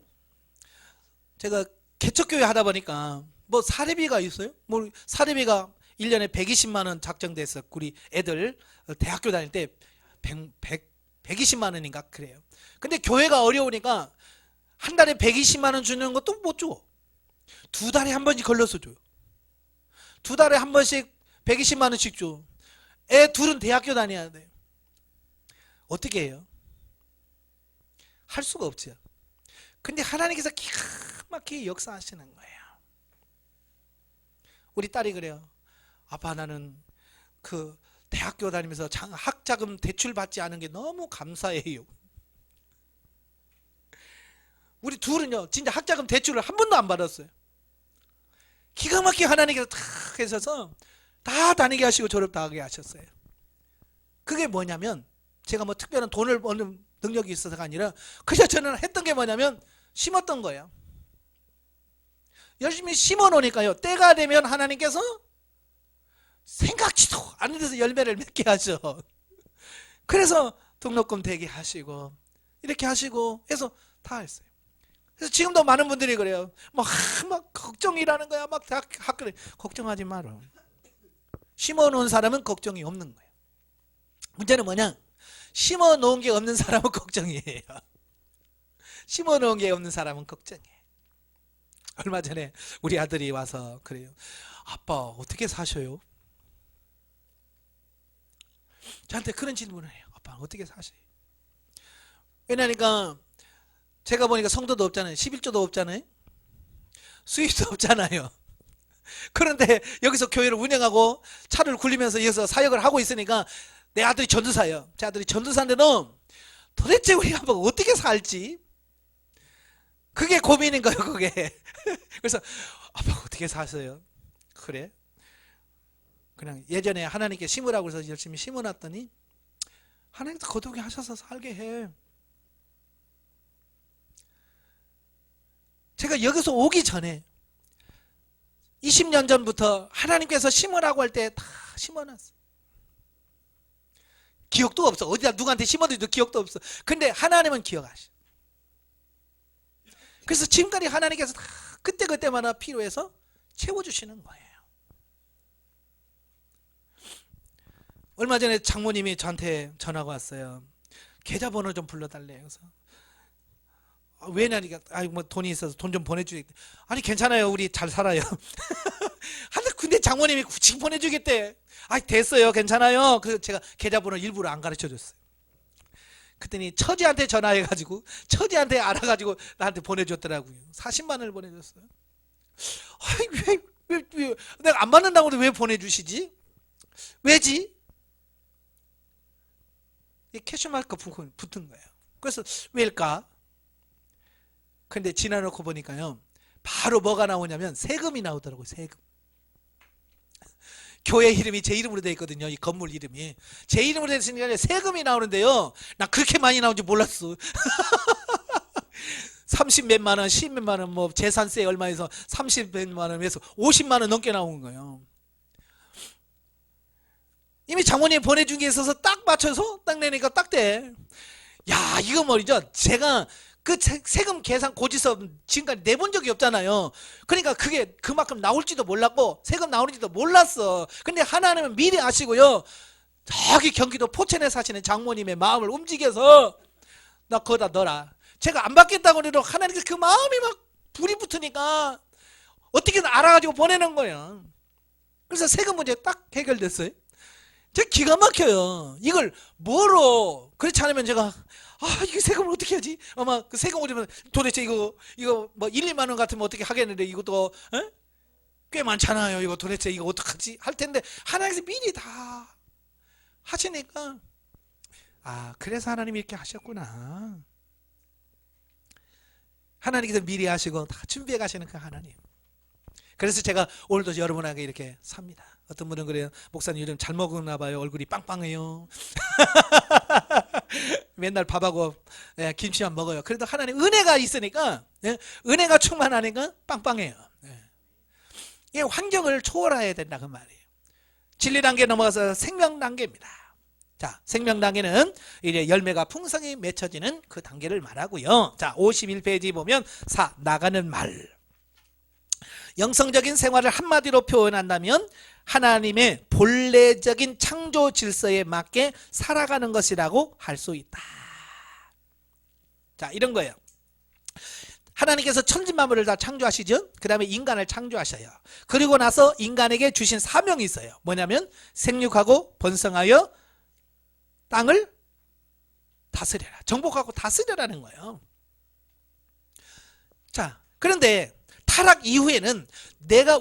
제가 개척교회 하다 보니까 뭐 사례비가 있어요? 뭐 사례비가 1년에 120만 원 작정돼서 우리 애들 대학교 다닐 때 120만 원인가 그래요. 근데 교회가 어려우니까 한 달에 120만 원 주는 것도 못 줘. 두 달에 한 번씩 걸러서 줘요. 두 달에 한 번씩 120만 원씩 줘. 애 둘은 대학교 다녀야 돼. 어떻게 해요? 할 수가 없죠. 근데 하나님께서 기가 막히게 역사하시는 거예요. 우리 딸이 그래요. 아빠, 나는 그 대학교 다니면서 학자금 대출 받지 않은 게 너무 감사해요. 우리 둘은요, 진짜 학자금 대출을 한 번도 안 받았어요. 기가 막히게 하나님께서 다 하셔서 다 다니게 하시고 졸업 다 하게 하셨어요. 그게 뭐냐면, 제가 뭐 특별한 돈을 버는 능력이 있어서가 아니라 그냥 저는 했던 게 뭐냐면 심었던 거예요. 열심히 심어 놓으니까요, 때가 되면 하나님께서 생각지도 않은 데서 열매를 맺게 하죠. 그래서 등록금 대게 하시고 이렇게 하시고 해서 다 했어요. 그래서 지금도 많은 분들이 그래요. 막 걱정이라는 거야. 막 학교에 걱정하지 마라. 심어 놓은 사람은 걱정이 없는 거예요. 문제는 뭐냐? 심어 놓은 게 없는 사람은 걱정이에요. 심어 놓은 게 없는 사람은 걱정이에요. 얼마 전에 우리 아들이 와서 그래요. 아빠, 어떻게 사셔요? 저한테 그런 질문을 해요. 아빠, 어떻게 사셔요? 왜냐니까 제가 보니까 성도도 없잖아요. 11조도 없잖아요. 수입도 없잖아요. 그런데 여기서 교회를 운영하고 차를 굴리면서 여기서 사역을 하고 있으니까 내 아들이 전도사예요. 제 아들이 전도사인데도 도대체 우리 아빠가 어떻게 살지? 그게 고민인 거예요, 그게. 그래서 아빠 어떻게 사세요? 그래? 그냥 예전에 하나님께 심으라고 해서 열심히 심어놨더니 하나님께서 거두게 하셔서 살게 해. 제가 여기서 오기 전에 20년 전부터 하나님께서 심으라고 할 때 다 심어놨어. 기억도 없어. 어디다 누구한테 심어도 기억도 없어. 근데 하나님은 기억하셔. 그래서 지금까지 하나님께서 다 그때그때마다 필요해서 채워주시는 거예요. 얼마 전에 장모님이 저한테 전화가 왔어요. 계좌번호 좀 불러달래요. 그래서 왜냐니까 뭐 돈이 있어서 돈 좀 보내주겠대. 아니 괜찮아요, 우리 잘 살아요. 근데 장모님이 지금 보내주겠대. 됐어요, 괜찮아요. 그래서 제가 계좌번호 일부러 안 가르쳐줬어요. 그랬더니 처지한테 전화해가지고 처지한테 알아가지고 나한테 보내줬더라고요. 40만 원을 보내줬어요. 왜 내가 안 받는다고 왜 보내주시지? 왜지? 이 캐시마크 붙은 거예요. 그래서 왜일까? 근데 지나놓고 보니까요, 바로 뭐가 나오냐면 세금이 나오더라고요. 세금. 교회 이름이 제 이름으로 되어 있거든요. 이 건물 이름이 제 이름으로 되어 있으니까 세금이 나오는데요, 나 그렇게 많이 나오는지 몰랐어. 30 몇만 원, 10 몇만 원, 뭐 재산세 얼마에서 30 몇만 원에서 50만 원 넘게 나온 거예요. 이미 장모님이 보내준 게 있어서 딱 맞춰서 딱 내니까 딱 돼. 야, 이거 말이죠, 제가 그 세금 계산 고지서 지금까지 내본 적이 없잖아요. 그러니까 그게 그만큼 나올지도 몰랐고 세금 나오는지도 몰랐어. 근데 하나님은 미리 아시고요, 저기 경기도 포천에 사시는 장모님의 마음을 움직여서 나 거기다 넣어라. 제가 안 받겠다고 해도 하나님께서 그 마음이 막 불이 붙으니까 어떻게든 알아가지고 보내는 거예요. 그래서 세금 문제 딱 해결됐어요. 제가 기가 막혀요. 이걸 뭐로, 그렇지 않으면 제가 이거 세금을 어떻게 하지? 아마 그 세금 오르면 도대체 이거 뭐 1, 2만 원 같으면 어떻게 하겠는데 이것도 꽤 많잖아요. 이거 도대체 이거 어떡하지? 할 텐데 하나님께서 미리 다 하시니까 그래서 하나님이 이렇게 하셨구나. 하나님께서 미리 하시고 다 준비해 가시는 그 하나님. 그래서 제가 오늘도 여러분에게 이렇게 삽니다. 어떤 분은 그래요. 목사님 요즘 잘 먹었나 봐요. 얼굴이 빵빵해요. 맨날 밥하고 김치만 먹어요. 그래도 하나님 은혜가 있으니까, 은혜가 충만하니까 빵빵해요. 이 환경을 초월해야 된다 그 말이에요. 진리 단계 넘어가서 생명 단계입니다. 자, 생명단계는 이제 열매가 풍성히 맺혀지는 그 단계를 말하고요. 자, 51페이지 보면 나가는 말. 영성적인 생활을 한마디로 표현한다면 하나님의 본래적인 창조 질서에 맞게 살아가는 것이라고 할 수 있다. 자, 이런 거예요. 하나님께서 천지만물을 다 창조하시죠. 그 다음에 인간을 창조하셔요. 그리고 나서 인간에게 주신 사명이 있어요. 뭐냐면 생육하고 번성하여 땅을 다스려라. 정복하고 다스려라는 거예요. 자, 그런데 타락 이후에는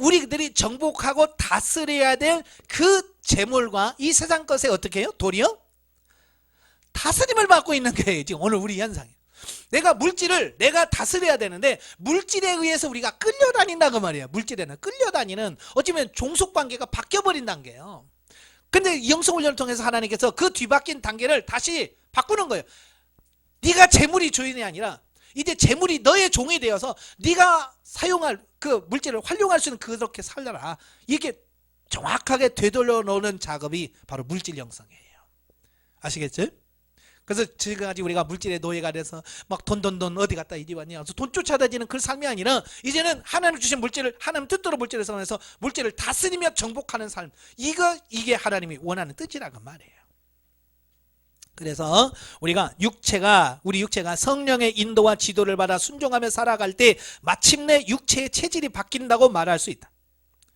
우리들이 정복하고 다스려야 될 그 재물과 이 세상 것에 어떻게 해요? 도리어 다스림을 받고 있는 거예요. 지금 오늘 우리 현상이. 물질을 내가 다스려야 되는데 물질에 의해서 우리가 끌려다닌다고 말이에요. 물질에는 끌려다니는 어쩌면 종속관계가 바뀌어버린 단계예요. 근데 영성훈련을 통해서 하나님께서 그 뒤바뀐 단계를 다시 바꾸는 거예요. 네가 재물이 주인이 아니라 이제 재물이 너의 종이 되어서 네가 사용할 그 물질을 활용할 수 있는 그렇게 살려라. 이게 정확하게 되돌려 놓는 작업이 바로 물질 영성이에요. 아시겠죠? 그래서 지금까지 우리가 물질의 노예가 돼서 막 돈 어디 갔다 이리 왔냐, 돈 쫓아다니는 그 삶이 아니라 이제는 하나님 주신 물질을 하나님 뜻대로 물질을 선해서 물질을 다스리며 정복하는 삶. 이게 하나님이 원하는 뜻이라고 말이에요. 그래서 우리 육체가 성령의 인도와 지도를 받아 순종하며 살아갈 때 마침내 육체의 체질이 바뀐다고 말할 수 있다.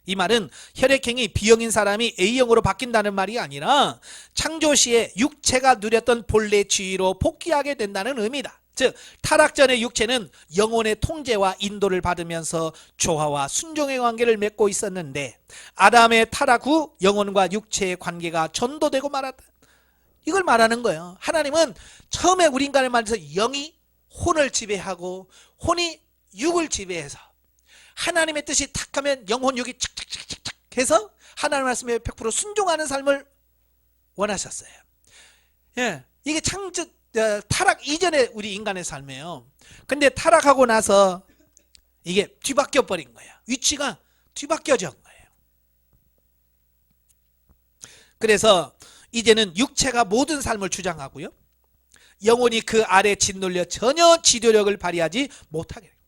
이 말은 혈액형이 B형인 사람이 A형으로 바뀐다는 말이 아니라 창조 시에 육체가 누렸던 본래 지위로 복귀하게 된다는 의미다. 즉 타락 전의 육체는 영혼의 통제와 인도를 받으면서 조화와 순종의 관계를 맺고 있었는데 아담의 타락 후 영혼과 육체의 관계가 전도되고 말았다. 이걸 말하는 거예요. 하나님은 처음에 우리 인간을 만들어서 영이 혼을 지배하고 혼이 육을 지배해서 하나님의 뜻이 탁 하면 영혼 육이 착착착착 해서 하나님 말씀에 100% 순종하는 삶을 원하셨어요. 예, 이게 타락 이전에 우리 인간의 삶이에요. 근데 타락하고 나서 이게 뒤바뀌어 버린 거예요. 위치가 뒤바뀌어진 거예요. 그래서 이제는 육체가 모든 삶을 주장하고요. 영혼이 그 아래 짓눌려 전혀 지도력을 발휘하지 못하게 돼요.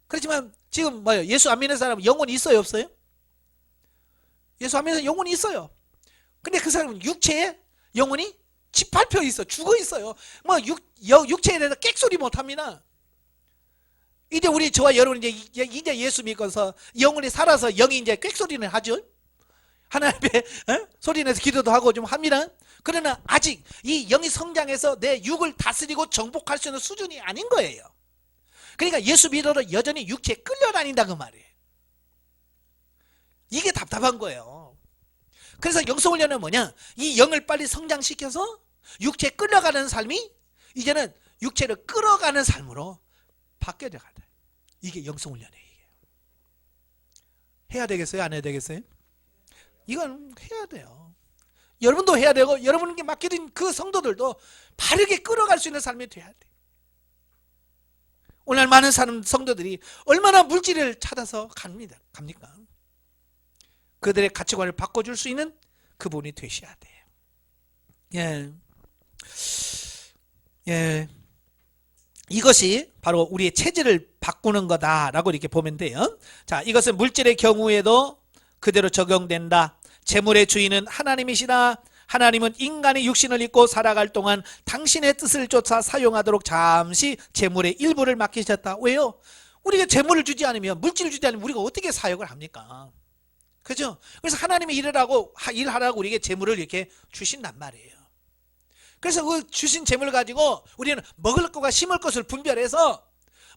그렇지만 지금 예수 안 믿는 사람은 영혼이 있어요, 없어요? 예수 안 믿는 사람은 영혼이 있어요. 근데 그 사람은 육체에 영혼이 짓밟혀 있어, 죽어 있어요. 육체에 대해서 객소리 못 합니다. 이제 저와 여러분 이제 예수 믿고서 영혼이 살아서 영이 이제 객소리는 하죠. 하나님의 소리내서 기도도 하고 좀 합니다. 그러나 아직 이 영이 성장해서 내 육을 다스리고 정복할 수 있는 수준이 아닌 거예요. 그러니까 예수 믿어도 여전히 육체에 끌려다닌다고 말이에요. 이게 답답한 거예요. 그래서 영성훈련은 뭐냐? 이 영을 빨리 성장시켜서 육체에 끌려가는 삶이 이제는 육체를 끌어가는 삶으로 바뀌어져 가다. 이게 영성훈련이에요. 해야 되겠어요? 안 해야 되겠어요? 이건 해야 돼요. 여러분도 해야 되고 여러분께 맡겨진 그 성도들도 바르게 끌어갈 수 있는 삶이 돼야 돼. 오늘 많은 성도들이 얼마나 물질을 찾아서 갑니까? 그들의 가치관을 바꿔줄 수 있는 그분이 되셔야 돼요. 예. 이것이 바로 우리의 체질을 바꾸는 거다라고 이렇게 보면 돼요. 자, 이것은 물질의 경우에도 그대로 적용된다. 재물의 주인은 하나님이시다. 하나님은 인간이 육신을 입고 살아갈 동안 당신의 뜻을 쫓아 사용하도록 잠시 재물의 일부를 맡기셨다. 왜요? 우리가 재물을 주지 않으면, 물질을 주지 않으면 우리가 어떻게 사역을 합니까? 그죠? 그래서 하나님이 일하라고 우리에게 재물을 이렇게 주신단 말이에요. 그래서 그 주신 재물을 가지고 우리는 먹을 것과 심을 것을 분별해서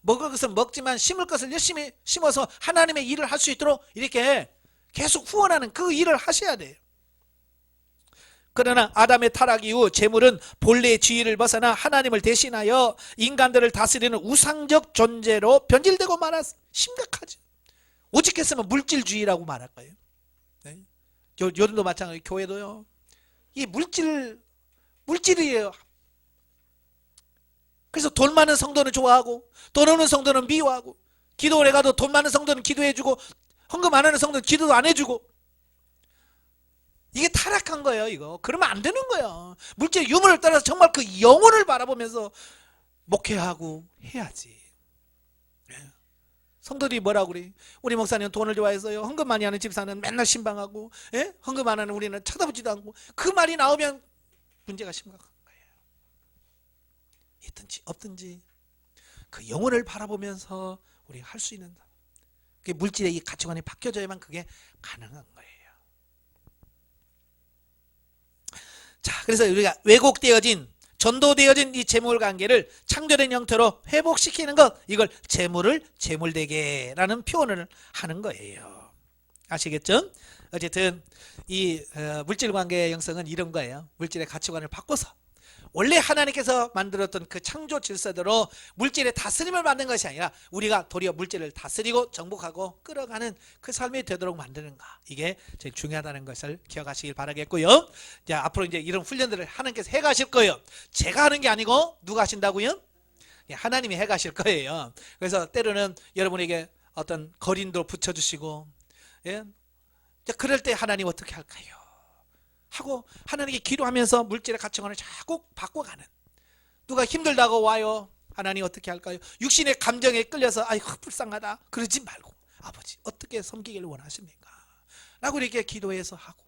먹을 것은 먹지만 심을 것을 열심히 심어서 하나님의 일을 할 수 있도록 이렇게 계속 후원하는 그 일을 하셔야 돼요. 그러나 아담의 타락 이후 재물은 본래의 지위를 벗어나 하나님을 대신하여 인간들을 다스리는 우상적 존재로 변질되고 말았어. 심각하죠. 오직했으면 물질주의라고 말할 거예요. 네? 요즘도 마찬가지, 교회도요. 이 물질이에요. 그래서 돈 많은 성도는 좋아하고 돈 없는 성도는 미워하고, 기도를 해가도 돈 많은 성도는 기도해주고 헌금 안 하는 성도는 기도도 안 해주고. 이게 타락한 거예요. 이거 그러면 안 되는 거예요. 물질의 유무를 따라서 정말 그 영혼을 바라보면서 목회하고 해야지. 성도들이 뭐라고 그래? 우리 목사님은 돈을 좋아해서요, 헌금 많이 하는 집사는 맨날 신방하고, 헌금 안 하는 우리는 쳐다보지도 않고. 그 말이 나오면 문제가 심각한 거예요. 있든지 없든지 그 영혼을 바라보면서 우리가 할 수 있는, 그게 물질의 이 가치관이 바뀌어져야만 그게 가능한 거예요. 자, 그래서 우리가 왜곡되어진, 전도되어진 이 재물 관계를 창조된 형태로 회복시키는 것, 이걸 재물을 재물되게라는 표현을 하는 거예요. 아시겠죠? 어쨌든 이 물질 관계의 영성은 이런 거예요. 물질의 가치관을 바꿔서 원래 하나님께서 만들었던 그 창조 질서대로 물질의 다스림을 받는 것이 아니라 우리가 도리어 물질을 다스리고 정복하고 끌어가는 그 삶이 되도록 만드는가, 이게 제일 중요하다는 것을 기억하시길 바라겠고요. 자, 앞으로 이제 이런 훈련들을 하나님께서 해가실 거예요. 제가 하는 게 아니고 누가 하신다고요? 하나님이 해가실 거예요. 그래서 때로는 여러분에게 어떤 거린도 붙여주시고, 그럴 때 하나님 어떻게 할까요? 하고 하나님께 기도하면서 물질의 가치관을 자꾸 바꿔가는, 누가 힘들다고 와요, 하나님 어떻게 할까요? 육신의 감정에 끌려서 아이고 불쌍하다 그러지 말고, 아버지 어떻게 섬기기를 원하십니까? 라고 이렇게 기도해서 하고,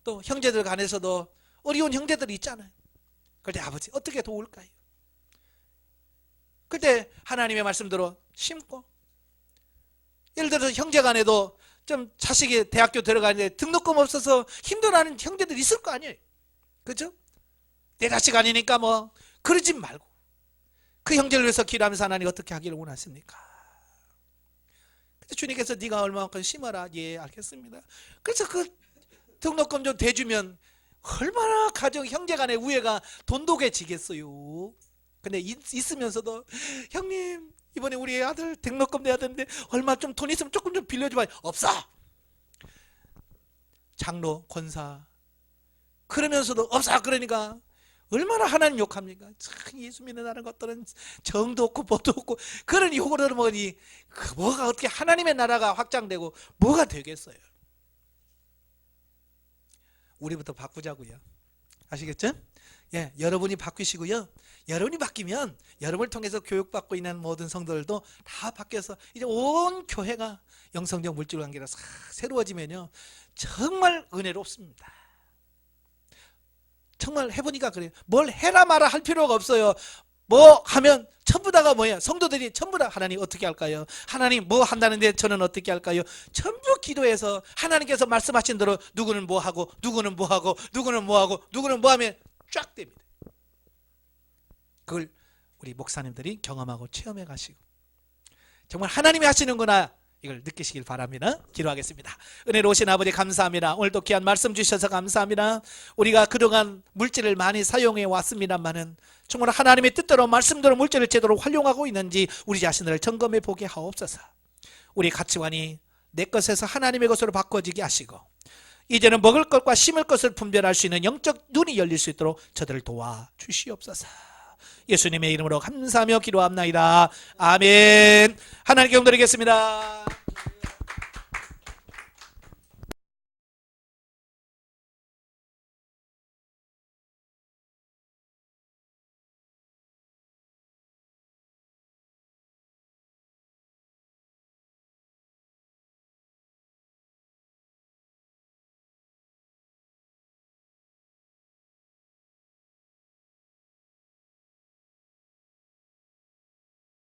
또 형제들 간에서도 어려운 형제들이 있잖아요. 그럴 때 아버지 어떻게 도울까요? 그때 하나님의 말씀대로 심고, 예를 들어서 형제 간에도 좀 자식이 대학교 들어가는데 등록금 없어서 힘들어하는 형제들 있을 거 아니에요. 그렇죠? 내 자식 아니니까 뭐 그러지 말고 그 형제를 위해서 기도하면서 하나님 어떻게 하기를 원하십니까? 그때 주님께서 네가 얼마만큼 심어라. 예, 알겠습니다. 그래서 그 등록금 좀 대주면 얼마나 가정 형제 간의 우애가 돈독해지겠어요. 근데 있으면서도 형님 이번에 우리 아들 등록금 내야 되는데 얼마 좀 돈 있으면 조금 좀 빌려줘봐요. 없어. 장로, 권사 그러면서도 없어. 그러니까 얼마나 하나님 욕합니까? 참 예수 믿는다는 것들은 정도 없고 보도 없고 그런 욕을 들으니 뭐가 어떻게 하나님의 나라가 확장되고 뭐가 되겠어요? 우리부터 바꾸자고요. 아시겠죠? 예, 여러분이 바뀌시고요. 여러분이 바뀌면 여러분을 통해서 교육받고 있는 모든 성도들도 다 바뀌어서 이제 온 교회가 영성적 물질 관계로 싹 새로워지면요, 정말 은혜롭습니다. 정말 해보니까 그래요. 뭘 해라 마라 할 필요가 없어요. 뭐 하면 전부 다가 뭐예요? 성도들이 전부 다 하나님 어떻게 할까요? 하나님 뭐 한다는데 저는 어떻게 할까요? 전부 기도해서 하나님께서 말씀하신 대로 누구는 뭐 하고 누구는 뭐 하고 누구는 뭐 하고 누구는 뭐 하면 쫙 됩니다. 그걸 우리 목사님들이 경험하고 체험해 가시고 정말 하나님이 하시는구나, 이걸 느끼시길 바랍니다. 기도하겠습니다. 은혜로우신 아버지 감사합니다. 오늘도 귀한 말씀 주셔서 감사합니다. 우리가 그동안 물질을 많이 사용해 왔습니다만은 정말 하나님의 뜻대로 말씀대로 물질을 제대로 활용하고 있는지 우리 자신을 점검해 보게 하옵소서. 우리 가치관이 내 것에서 하나님의 것으로 바꿔지게 하시고 이제는 먹을 것과 심을 것을 분별할 수 있는 영적 눈이 열릴 수 있도록 저들을 도와주시옵소서. 예수님의 이름으로 감사하며 기도합나이다. 아멘. 하나님께 영광 드리겠습니다.